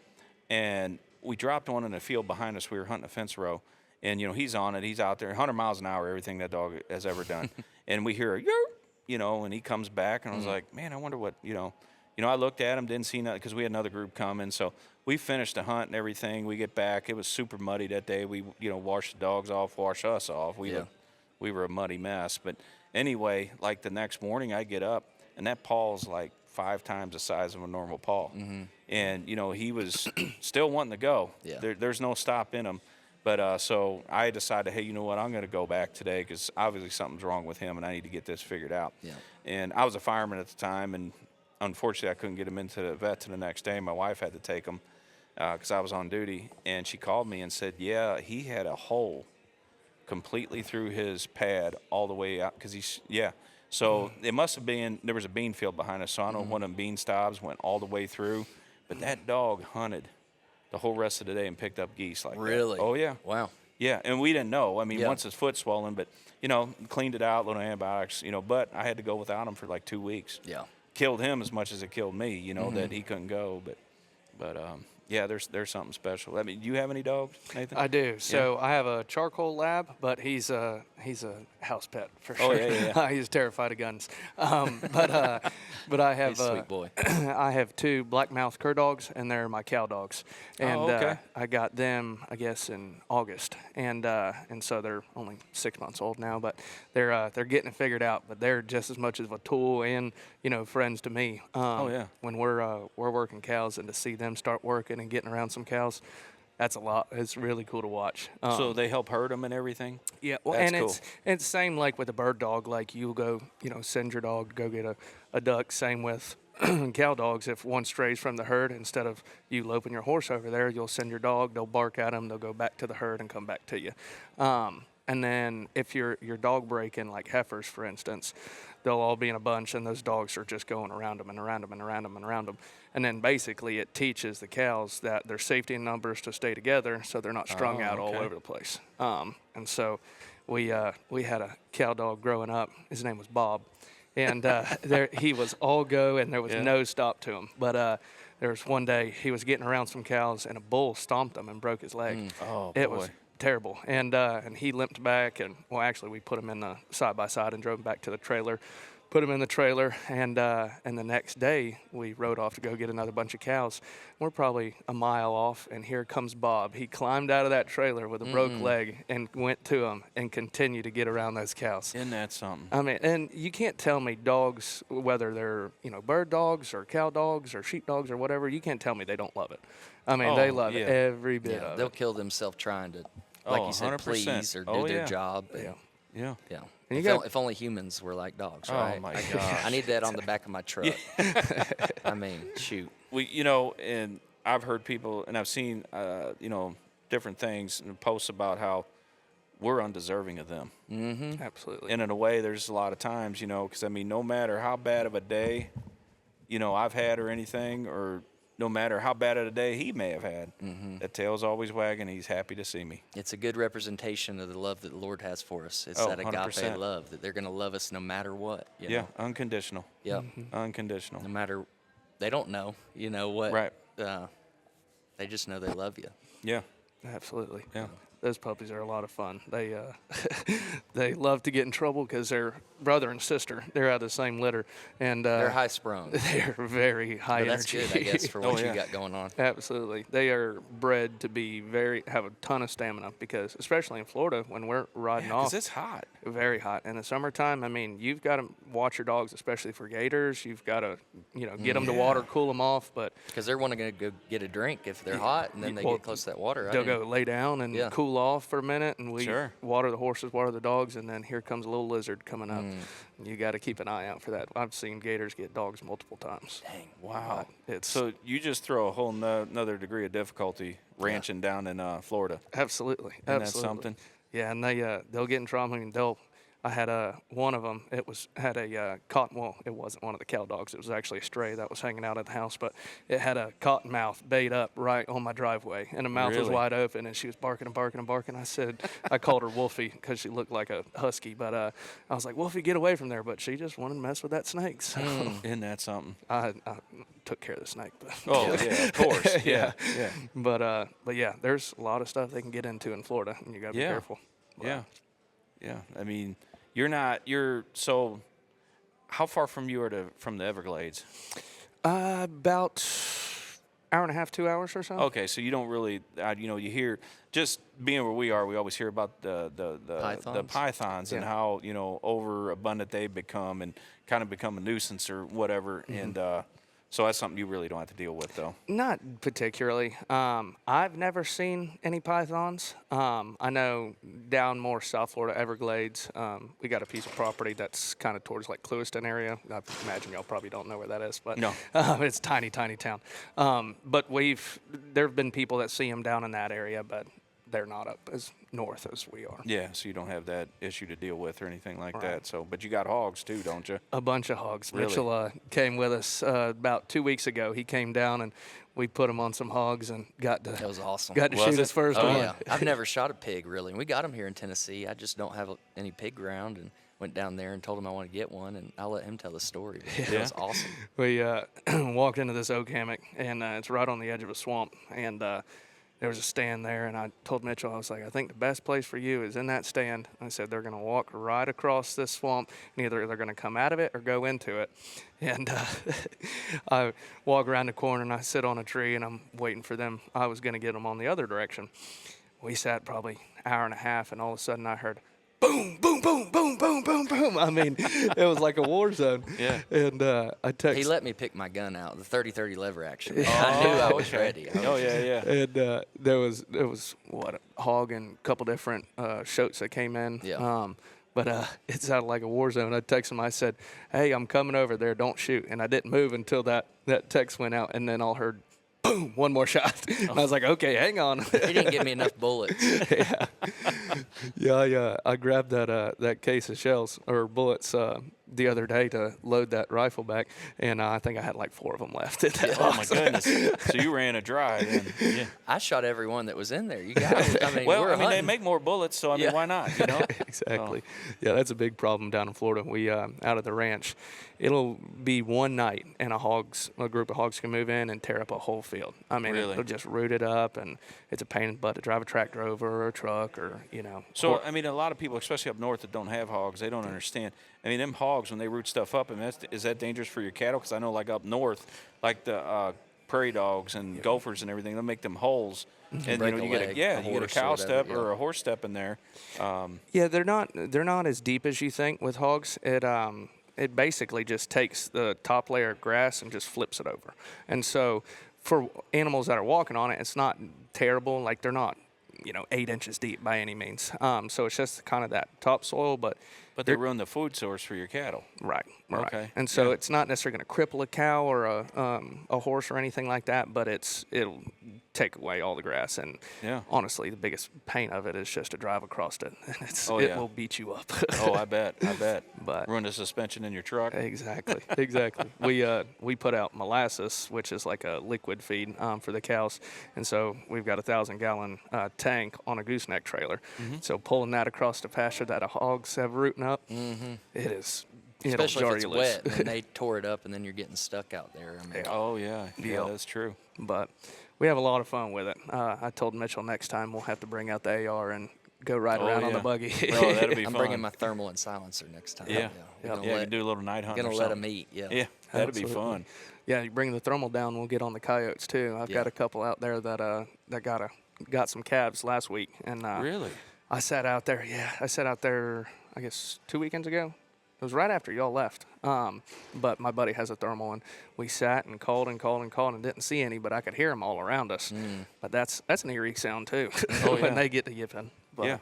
and we dropped one in the field behind us. We were hunting a fence row, and, he's on it. He's out there, 100 miles an hour, everything that dog has ever done. And we hear a yerp, and he comes back, and I was like, man, I wonder what, I looked at him, didn't see nothing, because we had another group coming. So we finished the hunt and everything. We get back. It was super muddy that day. We, washed the dogs off, washed us off. We were a muddy mess. But anyway, like the next morning, I get up, and that paw's like 5 times the size of a normal paw. And, he was still wanting to go. Yeah. There's no stop in him. But so I decided, hey, you know what, I'm going to go back today because obviously something's wrong with him, and I need to get this figured out. Yeah. And I was a fireman at the time, and unfortunately I couldn't get him into the vet till the next day. My wife had to take him because I was on duty. And she called me and said, yeah, he had a hole completely through his pad all the way out because So it must have been, there was a bean field behind us, so I don't know one of them bean stobs went all the way through. But that dog hunted the whole rest of the day and picked up geese like that. Really? Oh, yeah. Wow. Yeah, and we didn't know. I mean, Yeah. once his foot swollen, but, cleaned it out, little antibiotics, but I had to go without him for like 2 weeks. Yeah. Killed him as much as it killed me, that he couldn't go. But yeah, there's something special. I mean, do you have any dogs, Nathan? I do. So I have a charcoal lab, but he's a house pet for sure. Oh, yeah. He's terrified of guns. But I have He's a sweet boy. I have 2 black-mouthed cur dogs, and they're my cow dogs. And okay. I got them, I guess, in August, and so they're only 6 months old now, but they're getting it figured out. But they're just as much of a tool and friends to me. When we're working cows, and to see them start working and getting around some cows, that's a lot. It's really cool to watch. So they help herd them and everything? Yeah, well, That's and cool. it's same like with a bird dog. Like you'll go, send your dog to go get a duck. Same with cow dogs. If one strays from the herd, instead of you loping your horse over there, you'll send your dog. They'll bark at them. They'll go back to the herd and come back to you. And then if you're dog breaking, like heifers, for instance, they'll all be in a bunch, and those dogs are just going around them and around them and around them and around them. And then basically it teaches the cows that their safety in numbers to stay together, so they're not strung out all okay. over the place. And so we had a cow dog growing up. His name was Bob, and he was all go, and there was no stop to him. But there was one day he was getting around some cows, and a bull stomped him and broke his leg. Oh, It boy. was terrible. And he limped back, and actually we put him in the side-by-side and drove him back to the trailer. Put him in the trailer, and the next day we rode off to go get another bunch of cows. We're probably a mile off, and here comes Bob. He climbed out of that trailer with a broke leg and went to him and continued to get around those cows. Isn't that something? I mean, and you can't tell me dogs, whether they're bird dogs or cow dogs or sheep dogs or whatever, you can't tell me they don't love it. I mean, they love it every bit of They'll it. kill themselves trying to, like you said, 100%. please or do their job. Yeah. Yeah. Yeah. And you If only humans were like dogs, Oh, right? my gosh. I need that on the back of my truck. I mean, shoot. We, and I've heard people, and I've seen, different things and posts about how we're undeserving of them. Mm-hmm. Absolutely. And in a way, there's a lot of times, because, no matter how bad of a day, I've had or anything, or no matter how bad of a day he may have had, that tail's always wagging. He's happy to see me. It's a good representation of the love that the Lord has for us. It's Oh, that agape 100%. love, that they're going to love us no matter what. You Yeah, know? unconditional. Yep. Unconditional. No matter, they don't know, what. Right. They just know they love you. Yeah. Absolutely. Yeah. Those puppies are a lot of fun. They they love to get in trouble because they're brother and sister. They're out of the same litter, and They're high sprung. they're very high But that's energy. good, I guess, for what yeah. you got going on. Absolutely, they are bred to be have a ton of stamina because, especially in Florida, when we're riding Because off, it's hot. very hot in the summertime. I mean, you've got to watch your dogs, especially for gators. You've got to, get them to water, cool them off. But Because they're wanting to go get a drink if they're hot, and then they Well, get close to that water. they'll go lay down and Yeah. cool cool off for a minute, and we Sure. water the horses, water the dogs, and then here comes a little lizard coming up. You got to keep an eye out for that. I've seen gators get dogs multiple times. Dang. Wow. It's So you just throw a whole another degree of difficulty ranching down in Florida. absolutely, Isn't that absolutely. something? Yeah, and they'll get in trouble. I mean, I had one of them. Had a cotton. Well, it wasn't one of the cow dogs. It was actually a stray that was hanging out at the house. But it had a cottonmouth bait up right on my driveway, and the mouth was Really? wide open, and she was barking and barking and barking. I called her Wolfie because she looked like a husky. But I was like, Wolfie, get away from there. But she just wanted to mess with that snake. So Isn't that something? I took care of the snake. But Oh, yeah, of course. Yeah. Yeah. But yeah, there's a lot of stuff they can get into in Florida, and you got to be Yeah. careful. But, Yeah. Yeah. I mean, so how far from from the Everglades? About hour and a half, 2 hours or so. Okay, so you don't really, you hear, just being where we are, we always hear about the pythons and Yeah. how, overabundant they become and kind of become a nuisance or whatever. And so that's something you really don't have to deal with, though. Not particularly. I've never seen any pythons. I know down more South Florida, Everglades, we got a piece of property that's kind of towards like Clewiston area. I imagine y'all probably don't know where that is, but No. it's a tiny, tiny town. But there have been people that see them down in that area, but they're not up as north as we are. Yeah, so you don't have that issue to deal with or anything like that. So, but you got hogs too, don't you? A bunch of hogs. Really? Mitchell came with us about 2 weeks ago. He came down and we put him on some hogs and got to That was awesome. got to Was shoot it? his first Oh one. yeah, I've never shot a pig really. We got them here in Tennessee. I just don't have any pig ground, and went down there and told him I want to get one, and I'll let him tell the story. But It was awesome. We walked into this oak hammock, and it's right on the edge of a swamp. And there was a stand there, and I told Mitchell, I was like, I think the best place for you is in that stand. I said, they're going to walk right across this swamp, and either they're going to come out of it or go into it. And I walk around the corner, and I sit on a tree, and I'm waiting for them. I was going to get them on the other direction. We sat probably an hour and a half, and all of a sudden I heard, boom, boom, boom, boom, boom, boom, boom. I mean, it was like a war zone. Yeah. And I texted. He let me pick my gun out, the 30-30 lever action. I knew I was ready. Oh, yeah. And there was what, a hog and a couple different shoats that came in. Yeah. But it sounded like a war zone. I texted him. I said, "Hey, I'm coming over there. Don't shoot." And I didn't move until that text went out, and then all heard, boom, one more shot. And I was like, "Okay, hang on." He didn't give me enough bullets. Yeah. I grabbed that case of shells or bullets the other day to load that rifle back, and I think I had like 4 of them left. Oh, my goodness. So you ran a dry then. Yeah. I shot every one that was in there. You guys, Well, we're they hunting. make more bullets, so I mean, Yeah. why not? Exactly. Yeah, that's a big problem down in Florida. We out of the ranch, it'll be one night, and a group of hogs can move in and tear up a whole field. I mean, Really? it'll just root it up, and it's a pain in the butt to drive a tractor over or a truck or So, I mean, a lot of people, especially up north that don't have hogs, they don't understand. I mean, them hogs, when they root stuff up, I mean, is that dangerous for your cattle? Because I know, like, up north, like the prairie dogs and gophers and everything, they'll make them holes. And, Break a you get leg, you a get a horse cow or whatever, step or a horse step in there. Yeah, they're not as deep as you think with hogs. It basically just takes the top layer of grass and just flips it over. And so for animals that are walking on it, it's not terrible. Like they're not 8 inches deep by any means. So it's just kind of that topsoil, but But they ruin the food source for your cattle. right. Okay, And so yeah. it's not necessarily going to cripple a cow or a horse or anything like that, but it'll take away all the grass. And Yeah. honestly, the biggest pain of it is just to drive across it. And Oh, it yeah. will beat you up. Oh, I bet. But Ruin the suspension in your truck. Exactly. We put out molasses, which is like a liquid feed for the cows, and so we've got a 1,000-gallon tank on a gooseneck trailer. Mm-hmm. So pulling that across the pasture that the hogs have rooting up, it is. It'll Especially jar if it's you loose. wet and then they tore it up and then you're getting stuck out there. I mean, Oh, yeah. Yeah, Yep. that's true. But we have a lot of fun with it. I told Mitchell next time we'll have to bring out the AR and go ride around on the yeah. buggy. Oh, that'd be I'm fun. bringing my thermal and silencer next time. Yeah. We're Yeah, gonna you let, can do a little night hunt gonna or let something. them eat. Yeah. Yeah, that'd be Absolutely. fun. Yeah, you bring the thermal down, we'll get on the coyotes too. I've got Yeah. a couple out there that got some calves last week, and Really? I sat out there. Yeah, I sat out there. I guess 2 weekends ago, It was right after y'all left. But my buddy has a thermal, and we sat and called and didn't see any, but I could hear them all around us. But that's an eerie sound too when they get to yipping. But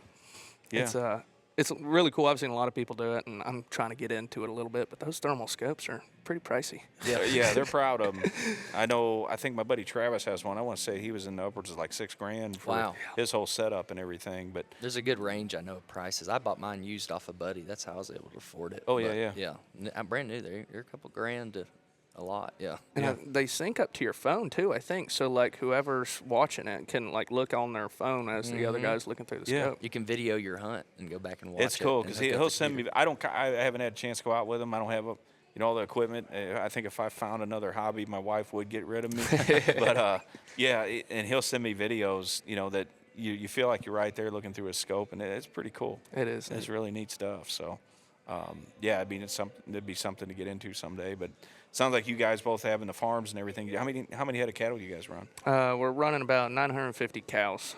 it's really cool. I've seen a lot of people do it, and I'm trying to get into it a little bit. But those thermal scopes are pretty pricey. Yeah, they're proud of them. I think my buddy Travis has one. I want to say he was in the upwards of like $6,000 for his whole setup and everything. But there's a good range, I know, of prices. I bought mine used off a buddy. That's how I was able to afford it. Oh, but, yeah. I'm brand new. They're a couple grand to a lot, And they sync up to your phone too, I think. So like whoever's watching it can like look on their phone as the other guy's looking through the scope. You can video your hunt and go back and watch it. It's cool because he'll send me. I haven't had a chance to go out with him. I don't have all the equipment. I think if I found another hobby, my wife would get rid of me. But and he'll send me videos. That you feel like you're right there looking through his scope, and it's pretty cool. It is. It's really neat stuff. So, I mean, it'd be something to get into someday. But sounds like you guys both having the farms and everything. How many head of cattle do you guys run? We're running about 950 cows.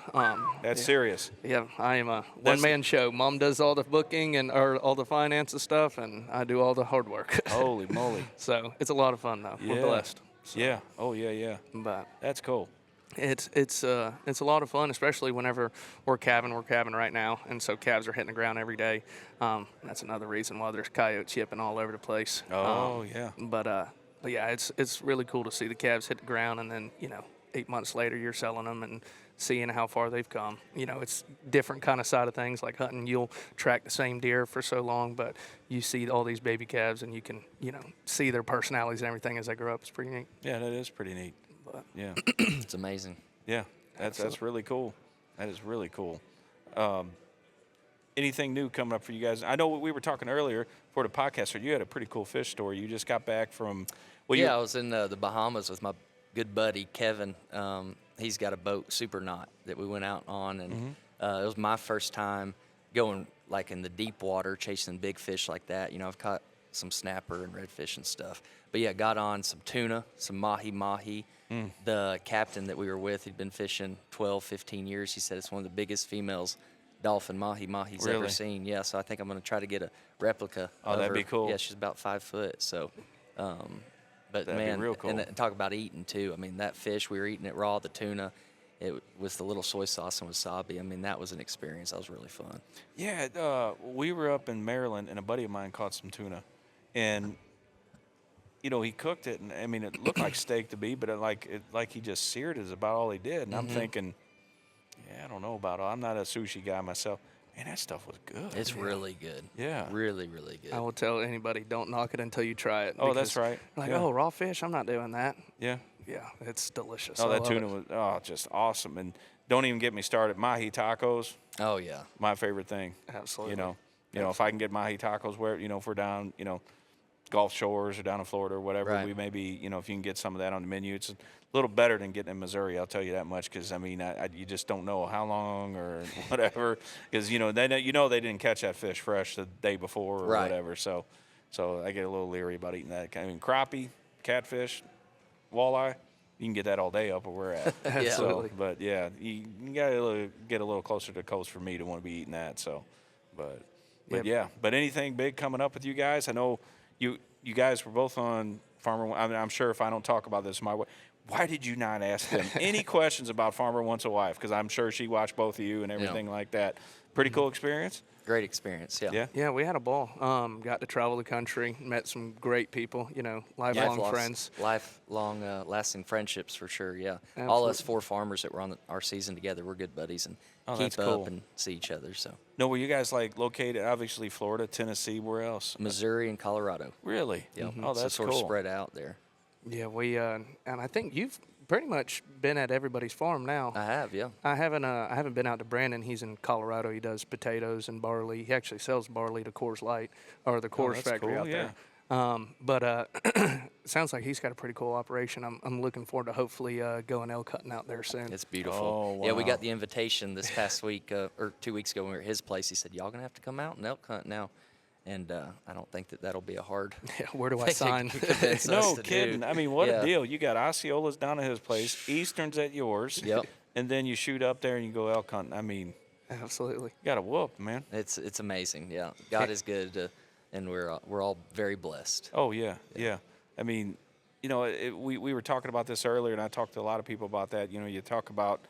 That's serious. Yeah, I am a one-man show. Mom does all the booking or all the finances stuff, and I do all the hard work. Holy moly! So it's a lot of fun though. Yeah. We're blessed. So. Yeah. Oh yeah. But that's cool. It's a lot of fun, especially whenever we're calving. We're calving right now, and so calves are hitting the ground every day. That's another reason why there's coyotes yipping all over the place. Oh yeah. But yeah, it's really cool to see the calves hit the ground, and then 8 months later you're selling them and seeing how far they've come. It's different kind of side of things. Like hunting, you'll track the same deer for so long, but you see all these baby calves, and you can see their personalities and everything as they grow up. It's pretty neat. Yeah, that is pretty neat. But yeah, it's amazing. Yeah, that's really cool. That is really cool. Anything new coming up for you guys? I know we were talking earlier for the podcast. So you had a pretty cool fish story. You just got back from. Well, I was in the Bahamas with my good buddy Kevin. He's got a boat, Super Knot, that we went out on, and it was my first time going like in the deep water, chasing big fish like that. I've caught some snapper and redfish and stuff, but yeah, got on some tuna, some mahi. The captain that we were with, he'd been fishing 12, 15 years. He said it's one of the biggest females dolphin mahi he's ever seen. Yeah, so I think I'm going to try to get a replica. Oh, that'd be cool. Yeah, she's about 5 foot. So, but that'd man, be real cool. And talk about eating too. I mean, that fish, we were eating it raw, the tuna. It was the little soy sauce and wasabi. I mean, that was an experience. That was really fun. Yeah, we were up in Maryland, and a buddy of mine caught some tuna, and he cooked it, and I mean, it looked like steak to me, but like he just seared it is about all he did. And I'm thinking, I don't know about it. I'm not a sushi guy myself. Man, that stuff was good. It's really good. Yeah. Really, really good. I will tell anybody, don't knock it until you try it. Oh, that's right. Like, raw fish? I'm not doing that. Yeah. Yeah, it's delicious. Oh, that tuna was just awesome. And don't even get me started. Mahi tacos. Oh, yeah. My favorite thing. Absolutely. If I can get mahi tacos where, if we're down, Gulf Shores or down in Florida or whatever, right. we maybe, if you can get some of that on the menu, it's a little better than getting in Missouri, I'll tell you that much, because, I mean, you just don't know how long or whatever, because, they didn't catch that fish fresh the day before or whatever, so I get a little leery about eating that. I mean, crappie, catfish, walleye, you can get that all day up where we're at. Absolutely. But, yeah, you got to get a little closer to the coast for me to want to be eating that, so, but yeah. But anything big coming up with you guys? I know you guys were both on Farmer One. I mean, I'm sure if I don't talk about this, why did you not ask them any questions about Farmer Wants a Wife? Because I'm sure she watched both of you and everything like that. Pretty cool experience? Great experience, yeah. Yeah, we had a ball. Got to travel the country, met some great people, lifelong friends. Lifelong lasting friendships for sure, yeah. Absolutely. All us 4 farmers that were on our season together, we're good buddies and keep up and see each other. So. No, were you guys located, obviously, Florida, Tennessee, where else? Missouri and Colorado. Really? Yeah. Oh, that's sort cool. of spread out there. Yeah, we and I think you've pretty much been at everybody's farm now. I have, yeah. I haven't been out to Brandon. He's in Colorado. He does potatoes and barley. He actually sells barley to Coors Light or the Coors factory out there. But sounds like he's got a pretty cool operation. I'm looking forward to hopefully going elk hunting out there soon. It's beautiful. Oh, wow. Yeah, we got the invitation this past week or 2 weeks ago when we were at his place. He said, y'all going to have to come out and elk hunt now. And I don't think that'll be a hard. Yeah, where do I sign? No kidding. I mean, what a deal. You got Osceola's down at his place, Eastern's at yours. Yep. And then you shoot up there and you go elk hunting. I mean, Absolutely. you got a whoop, man. It's amazing. Yeah, God is good and we're all very blessed. Oh yeah, yeah. I mean, we were talking about this earlier, and I talked to a lot of people about that. You talk about,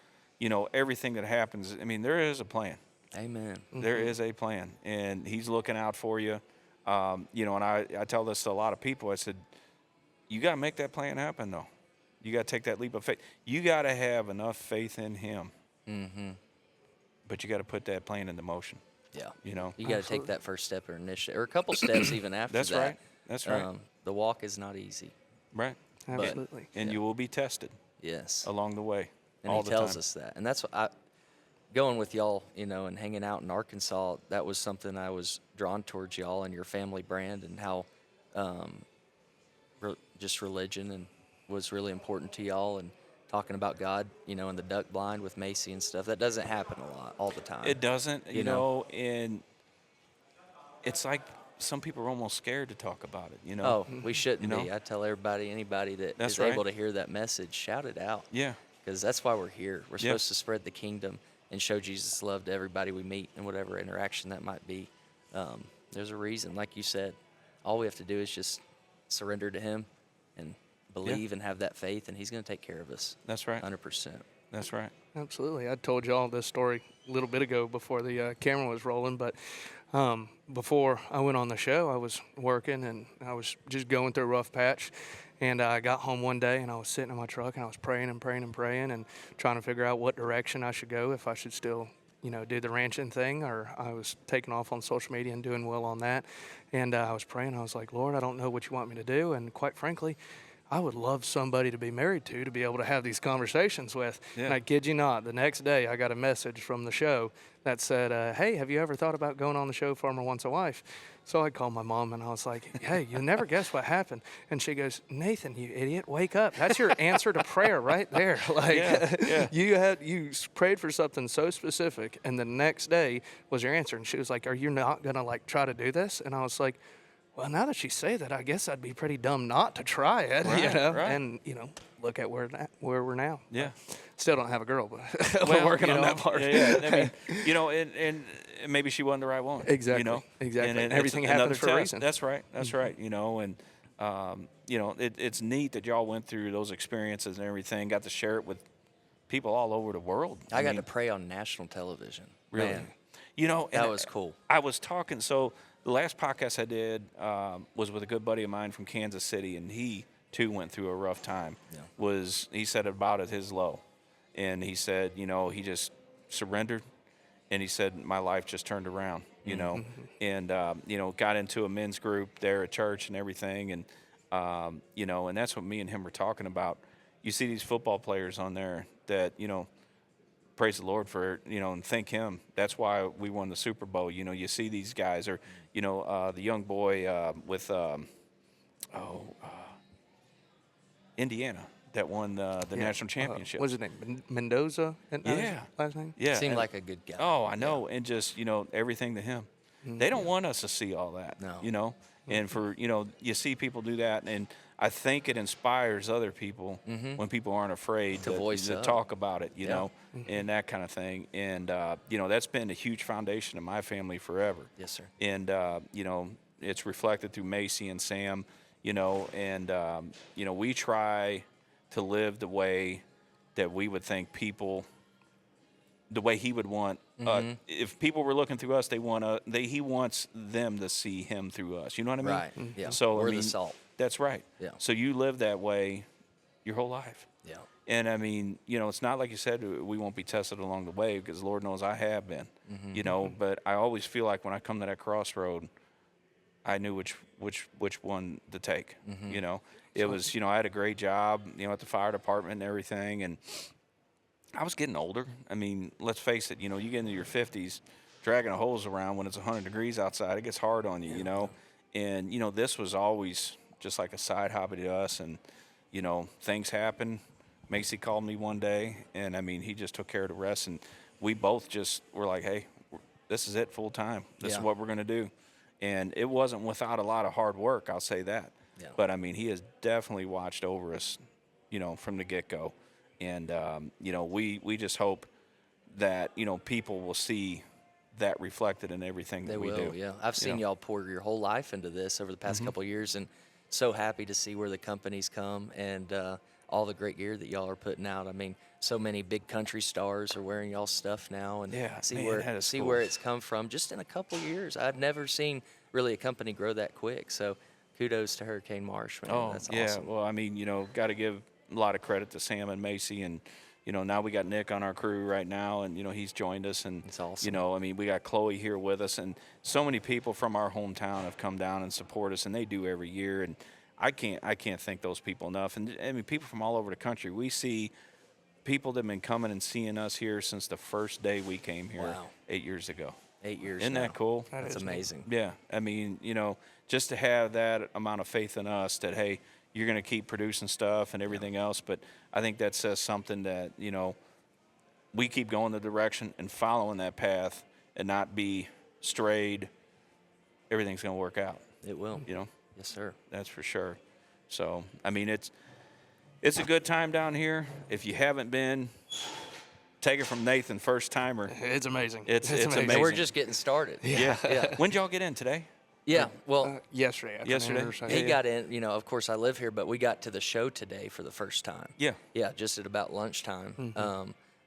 everything that happens. I mean, there is a plan. Amen. There is a plan, and He's looking out for you. And I tell this to a lot of people. I said, you got to make that plan happen, though. You got to take that leap of faith. You got to have enough faith in Him. Mm-hmm. But you got to put that plan into motion. Yeah. You got to take that first step or initiative, or a couple steps even after That's that. right. That's right. The walk is not easy. Right. Absolutely. And you will be tested. Yes. Along the way. And all He the tells time. us that. And that's what going with y'all, and hanging out in Arkansas, that was something I was drawn towards y'all and your family brand, and how just religion and was really important to y'all, and talking about God, and the duck blind with Macy and stuff. That doesn't happen a lot all the time. It doesn't, and it's like some people are almost scared to talk about it, Oh, we shouldn't You know? be. I tell anybody that That's is right. able to hear that message, shout it out. Yeah. Because that's why we're here. We're Yeah. supposed to spread the kingdom and show Jesus' love to everybody we meet, and whatever interaction that might be. There's a reason. Like you said, all we have to do is just surrender to Him and believe and have that faith, and He's going to take care of us. That's right. 100%. That's right. Absolutely. I told y'all this story a little bit ago before the camera was rolling, but before I went on the show, I was working and I was just going through a rough patch. And I got home one day and I was sitting in my truck and I was praying and praying and praying and trying to figure out what direction I should go, if I should still, do the ranching thing, or I was taking off on social media and doing well on that. And I was praying. I was like, Lord, I don't know what you want me to do. And quite frankly, I would love somebody to be married to be able to have these conversations with. Yeah. And I kid you not, the next day I got a message from the show that said, hey, have you ever thought about going on the show Farmer Wants a Wife? So I called my mom and I was like, hey, you'll never guess what happened. And she goes, Nathan, you idiot, wake up. That's your answer to prayer right there. Like, Yeah. you prayed for something so specific, and the next day was your answer. And she was like, are you not going to try to do this? And I was like, well, now that you say that, I guess I'd be pretty dumb not to try it, Right, right. And, look at where we're now. Yeah. Still don't have a girl, but we're working on that part. Yeah. I mean, and maybe she wasn't the right one. Exactly. Exactly. And everything it's happens another for a test. reason. That's right. That's right. It's neat that y'all went through those experiences and everything, got to share it with people all over the world. I got to pray on national television. Really? Man, and that was cool. I was talking, so the last podcast I did was with a good buddy of mine from Kansas City, and he too went through a rough time. Yeah. He said about at his low, and he said, he just surrendered, and he said my life just turned around, and got into a men's group there at church and everything, and and that's what me and him were talking about. You see these football players on there that praise the Lord for, and thank Him. That's why we won the Super Bowl. You see these guys, or, the young boy with Indiana that won the national championship. What's his name? Mendoza? Yeah. Last name? Yeah. Seemed and- like a good guy. Oh, I know. And just, everything to Him. They don't want us to see all that, No. And for, you see people do that, and I think it inspires other people when people aren't afraid To voice to up. talk about it, and that kind of thing. And, that's been a huge foundation in my family forever. Yes, sir. And, it's reflected through Macy and Sam, and, we try to live the way that we would think people, the way He would want. If people were looking through us, He wants them to see Him through us. You know what I mean? Right. Yeah. So We're I mean, the salt. That's right. Yeah. So you live that way your whole life. Yeah. And I mean, it's not like you said we won't be tested along the way, because Lord knows I have been. But I always feel like when I come to that crossroad, I knew which one to take. It was, I had a great job, at the fire department and everything, and I was getting older. I mean, let's face it, you get into your 50s, dragging a hose around when it's 100 degrees outside, it gets hard on you, And, this was always just like a side hobby to us, and, things happen. Macy called me one day, and, I mean, he just took care of the rest, and we both just were like, hey, this is it full time. This is what we're going to do. And it wasn't without a lot of hard work, I'll say that. Yeah. But, I mean, He has definitely watched over us, from the get-go. And, we just hope that, people will see that reflected in everything They that we will, do. yeah. I've seen y'all pour your whole life into this over the past couple of years, and so happy to see where the company's come and all the great gear that y'all are putting out. I mean, so many big country stars are wearing y'all's stuff now, and Yeah, see man, that is cool. where it's come from just in a couple of years. I've never seen really a company grow that quick. So kudos to Hurricane Marsh, man. Oh, That's yeah. awesome. Well, I mean, got to give a lot of credit to Sam and Macy, and now we got Nick on our crew right now, and he's joined us, and It's awesome. I mean, we got Chloe here with us, and so many people from our hometown have come down and support us, and they do every year, and I can't thank those people enough. And I mean, people from all over the country. We see people that have been coming and seeing us here since the first day we came here Wow. 8 years ago. 8 years. Isn't now. that cool? That's amazing. Yeah, I mean, just to have that amount of faith in us that, hey, you're going to keep producing stuff and everything else. But I think that says something that, we keep going the direction and following that path and not be strayed. Everything's going to work out, It will. Yes, sir. that's for sure. So, I mean, it's a good time down here. If you haven't been, take it from Nathan, first timer. It's amazing. It's amazing. And we're just getting started. Yeah. When did y'all get in today? Yeah. Well, Yesterday. afternoon Yesterday? or so. he got in, of course I live here, but we got to the show today for the first time. Yeah. Yeah, just at about lunchtime.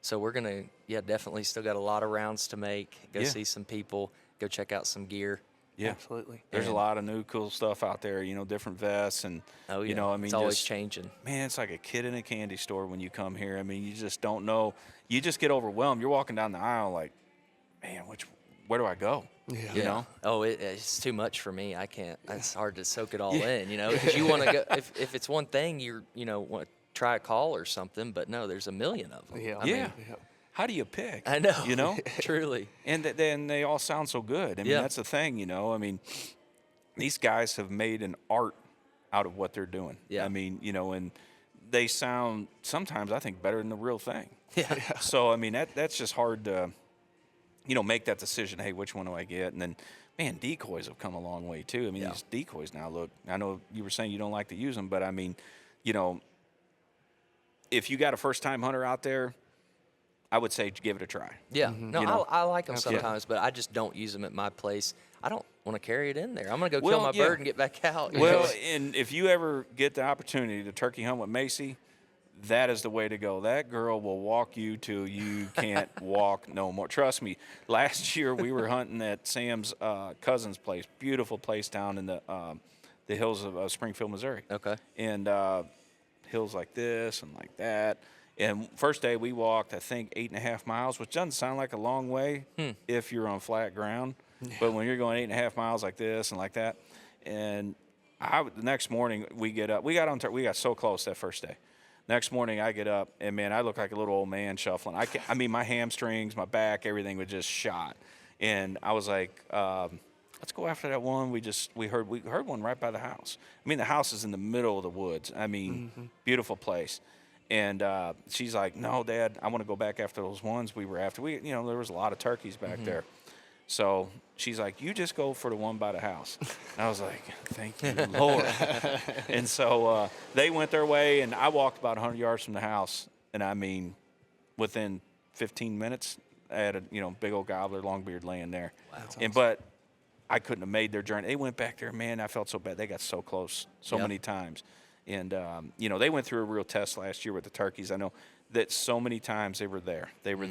So we're going to, definitely still got a lot of rounds to make. Go Yeah. see some people, go check out some gear. Yeah. Absolutely. There's a lot of new cool stuff out there, different vests and, Oh, yeah. I mean, it's always just, changing. man, it's like a kid in a candy store when you come here. I mean, you just don't know. You just get overwhelmed. You're walking down the aisle like, man, where do I go? Yeah. You know? Oh, it's too much for me. I can't. It's hard to soak it all in, because you want to go. If it's one thing, want to try a call or something, but no, there's a million of them. Yeah. I mean, How do you pick? I know. Truly. And then they all sound so good. I mean, Yeah. that's the thing, I mean, these guys have made an art out of what they're doing. Yeah. I mean, and they sound sometimes, I think, better than the real thing. Yeah. So, I mean, that's just hard to, make that decision. Hey, which one do I get? And then, man, decoys have come a long way, too. I mean, these decoys now look, I know you were saying you don't like to use them, but I mean, if you got a first-time hunter out there, I would say give it a try. Yeah. No, I like them Absolutely. sometimes, but I just don't use them at my place. I don't want to carry it in there. I'm going to go Well, kill my yeah. bird and get back out. Well, and if you ever get the opportunity to turkey hunt with Macy, that is the way to go. That girl will walk you till you can't walk no more. Trust me. Last year we were hunting at Sam's cousin's place, beautiful place down in the hills of Springfield, Missouri. Okay. And hills like this and like that. And first day we walked, I think, 8.5 miles, which doesn't sound like a long way if you're on flat ground. Yeah. But when you're going 8.5 miles like this and like that, and the next morning we get up, we got so close that first day. Next morning I get up and man, I look like a little old man shuffling. I mean, my hamstrings, my back, everything was just shot. And I was like, let's go after that one. We heard one right by the house. I mean, the house is in the middle of the woods. I mean, beautiful place. And she's like, no, Dad, I want to go back after those ones we were after. There was a lot of turkeys back there. So she's like, you just go for the one by the house. And I was like, thank you, Lord. And so they went their way, and I walked about 100 yards from the house. And, I mean, within 15 minutes, I had a big old gobbler, longbeard laying there. Wow. But I couldn't have made their journey. They went back there. Man, I felt so bad. They got so close so many times. And, they went through a real test last year with the turkeys. I know that so many times they were there. They were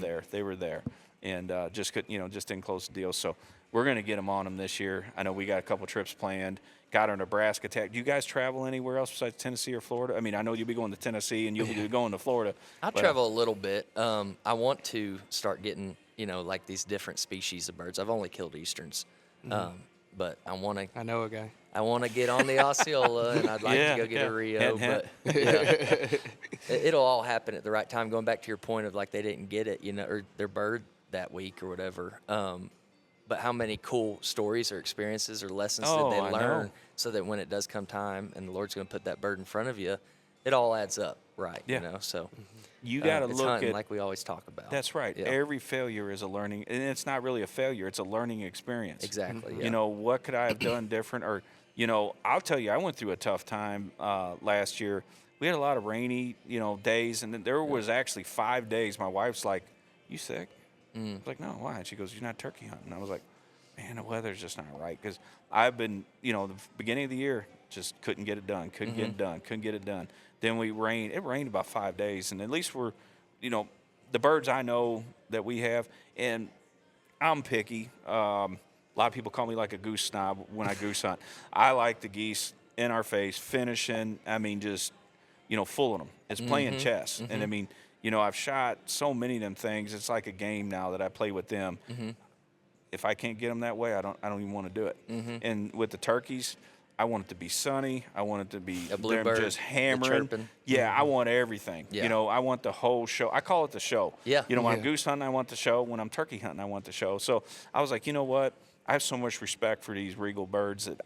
there. And just didn't close the deal. So we're going to get them on them this year. I know we got a couple trips planned. Got our Nebraska tag. Do you guys travel anywhere else besides Tennessee or Florida? I mean, I know you'll be going to Tennessee and you'll be going to Florida. I travel a little bit. I want to start getting, like these different species of birds. I've only killed easterns. But I want to. I know a guy. I want to get on the Osceola, and I'd like to go get a Rio. But it'll all happen at the right time. Going back to your point of like they didn't get it, or their bird that week or whatever. But how many cool stories or experiences or lessons did they learn so that when it does come time and the Lord's going to put that bird in front of you, it all adds up, right? Yeah. So you got to it's look hunting at, like we always talk about. That's right. Yeah. Every failure is a learning, and it's not really a failure. It's a learning experience. Exactly. Yeah. What could I have done different? Or, I'll tell you, I went through a tough time last year. We had a lot of rainy, days, and then there was actually 5 days. My wife's like, "You sick?" I was like, no, why? And she goes, you're not turkey hunting. I was like, man, the weather's just not right. Because I've been, the beginning of the year, just couldn't get it done, couldn't get it done. Then it rained about 5 days. And at least we're, the birds I know that we have, and I'm picky. A lot of people call me like a goose snob when I goose hunt. I like the geese in our face, finishing, just, fooling them. It's playing chess. And I've shot so many of them things. It's like a game now that I play with them. If I can't get them that way, I don't even want to do it. And with the turkeys, I want it to be sunny. I want it to be A bluebird, just hammering. chirping. Yeah, I want everything. Yeah. I want the whole show. I call it the show. Yeah. When I'm goose hunting, I want the show. When I'm turkey hunting, I want the show. So I was like, you know what? I have so much respect for these regal birds that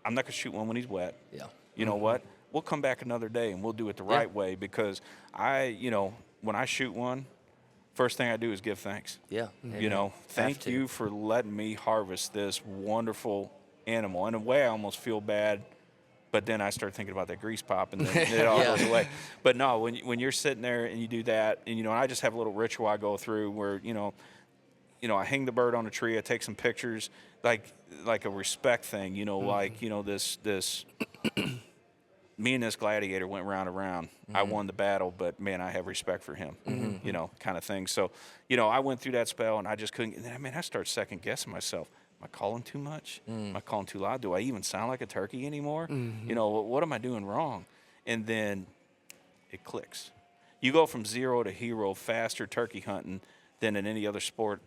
I'm not going to shoot one when he's wet. Yeah. You know what? We'll come back another day and we'll do it the right way, because when I shoot one, first thing I do is give thanks. Yeah. Thank you for letting me harvest this wonderful animal. In a way, I almost feel bad, but then I start thinking about that grease pop, and then it all goes away. But no, when you're sitting there and you do that, and I just have a little ritual I go through where I hang the bird on a tree, I take some pictures, like a respect thing, this. Me and this gladiator went round and round. I won the battle, but man, I have respect for him, kind of thing. So, I went through that spell and I just couldn't. And I start second guessing myself. Am I calling too much? Am I calling too loud? Do I even sound like a turkey anymore? What am I doing wrong? And then it clicks. You go from zero to hero faster turkey hunting than in any other sport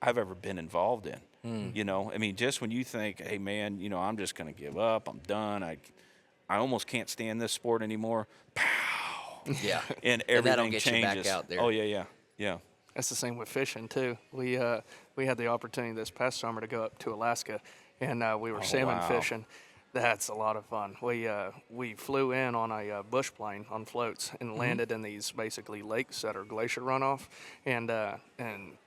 I've ever been involved in. Just when you think, hey man, I'm just going to give up. I'm done. I almost can't stand this sport anymore. Pow! Yeah. And everything that'll get changes. you back out there. Oh, yeah. That's the same with fishing too. We had the opportunity this past summer to go up to Alaska, and we were salmon fishing. That's a lot of fun. We flew in on a bush plane on floats and landed in these basically lakes that are glacier runoff, and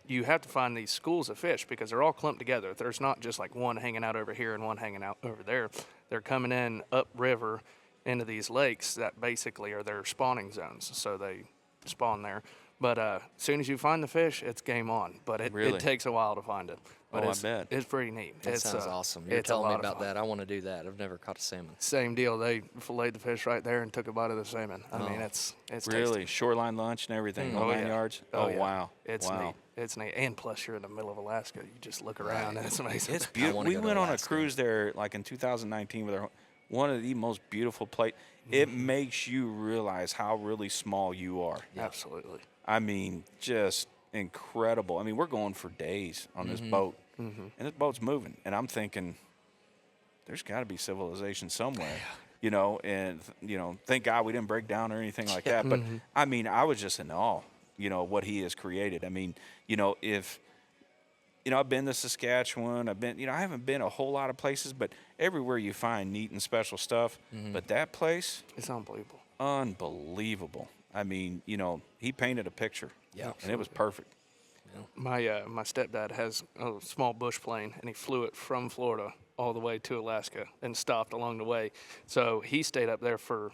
you have to find these schools of fish because they're all clumped together. There's not just like one hanging out over here and one hanging out over there. They're coming in upriver into these lakes that basically are their spawning zones, so they spawn there. But as soon as you find the fish, it's game on. But it takes a while to find it. But I bet. It's pretty neat. That sounds awesome. You're telling me about that. I want to do that. I've never caught a salmon. Same deal. They filleted the fish right there and took a bite of the salmon. It's really tasty. Shoreline lunch and everything. 9 yards. Yeah. Wow. It's neat. It's neat. And plus, you're in the middle of Alaska. You just look around and it's amazing. It's beautiful. We went on a cruise there like in 2019 with one of the most beautiful places. It makes you realize how really small you are. Yeah. Absolutely. Just incredible. We're going for days on this boat, and this boat's moving, and I'm thinking, there's got to be civilization somewhere, and thank God we didn't break down or anything like that. But I was just in awe, what he has created. If I've been to Saskatchewan, I haven't been a whole lot of places, but everywhere you find neat and special stuff. But that place, it's unbelievable. Unbelievable. He painted a picture. Yeah, and it was perfect. Yeah. My stepdad has a small bush plane, and he flew it from Florida all the way to Alaska and stopped along the way. So he stayed up there for,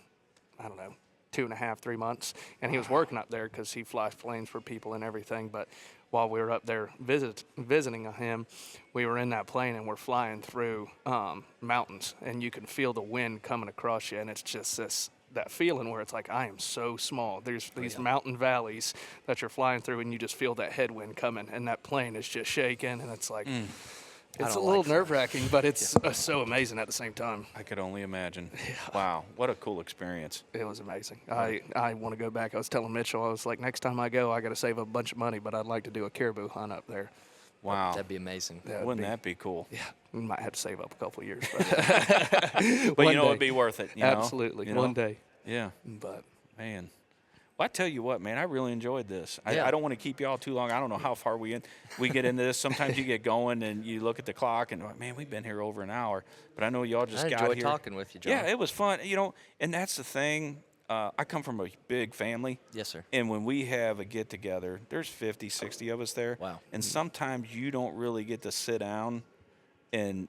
2.5, 3 months, and he was working up there because he flies planes for people and everything. But while we were up there visiting him, we were in that plane and we're flying through mountains, and you can feel the wind coming across you, and it's just that feeling where it's like, I am so small. There's these mountain valleys that you're flying through, and you just feel that headwind coming, and that plane is just shaking, and it's like, it's a little nerve-wracking, but it's so amazing at the same time. I could only imagine. Yeah. Wow, what a cool experience. It was amazing. I want to go back. I was telling Mitchell, I was like, next time I go, I got to save a bunch of money, but I'd like to do a caribou hunt up there. Wow. That'd be amazing. Wouldn't that be cool? Yeah. We might have to save up a couple of years. But it'd be worth it. Absolutely. One day. Yeah. But man. Well, I tell you what, man, I really enjoyed this. Yeah. I don't want to keep you all too long. I don't know how far we get into this. Sometimes you get going and you look at the clock and, man, we've been here over an hour. But I know y'all just got here. I enjoyed talking with you, Jon. Yeah, it was fun. And that's the thing. I come from a big family. Yes, sir. And when we have a get-together, there's 50, 60 of us there. Wow. And sometimes you don't really get to sit down and,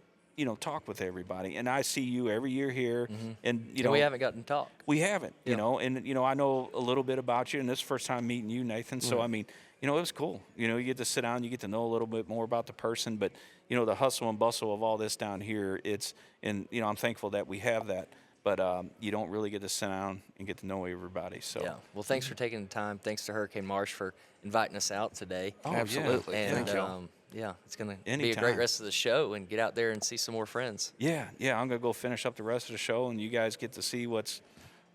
talk with everybody. And I see you every year here, and And we haven't gotten to talk. we haven't, Yeah. and I know a little bit about you, and this is the first time meeting you, Nathan. So I mean, it was cool. You get to sit down, you get to know a little bit more about the person, but the hustle and bustle of all this down here, I'm thankful that we have that. But you don't really get to sit down and get to know everybody. So Yeah. Well, thanks for taking the time. Thanks to Hurricane Marsh for inviting us out today. Oh, Absolutely. yeah. And Thank you. yeah, it's going to be a Anytime. great rest of the show and get out there and see some more friends. Yeah, I'm gonna go finish up the rest of the show, and you guys get to see what's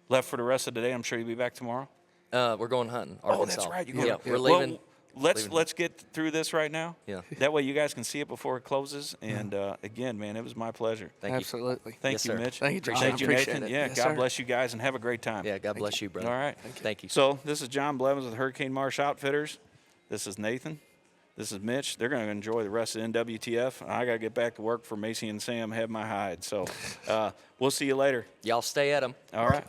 left for the rest of the day. I'm sure you'll be back tomorrow. We're going hunting. Arkansas. Oh, that's right. You're going. Yeah, we're leaving. Well, let's get through this right now. Yeah. That way you guys can see it before it closes. And again, man, it was my pleasure. Thank you. Absolutely. Thank Yes, you, sir. Mitch. Thank you, Jon. Appreciate you, Appreciate Nathan. it. Yeah, Yes, God sir. bless you guys, and have a great time. Yeah, God bless you, brother. All right. Thank you. So this is Jon Blevins with Hurricane Marsh Outfitters. This is Nathan. This is Mitch. They're going to enjoy the rest of NWTF. I got to get back to work for Macy and Sam, have my hide. So we'll see you later. Y'all stay at them. All right.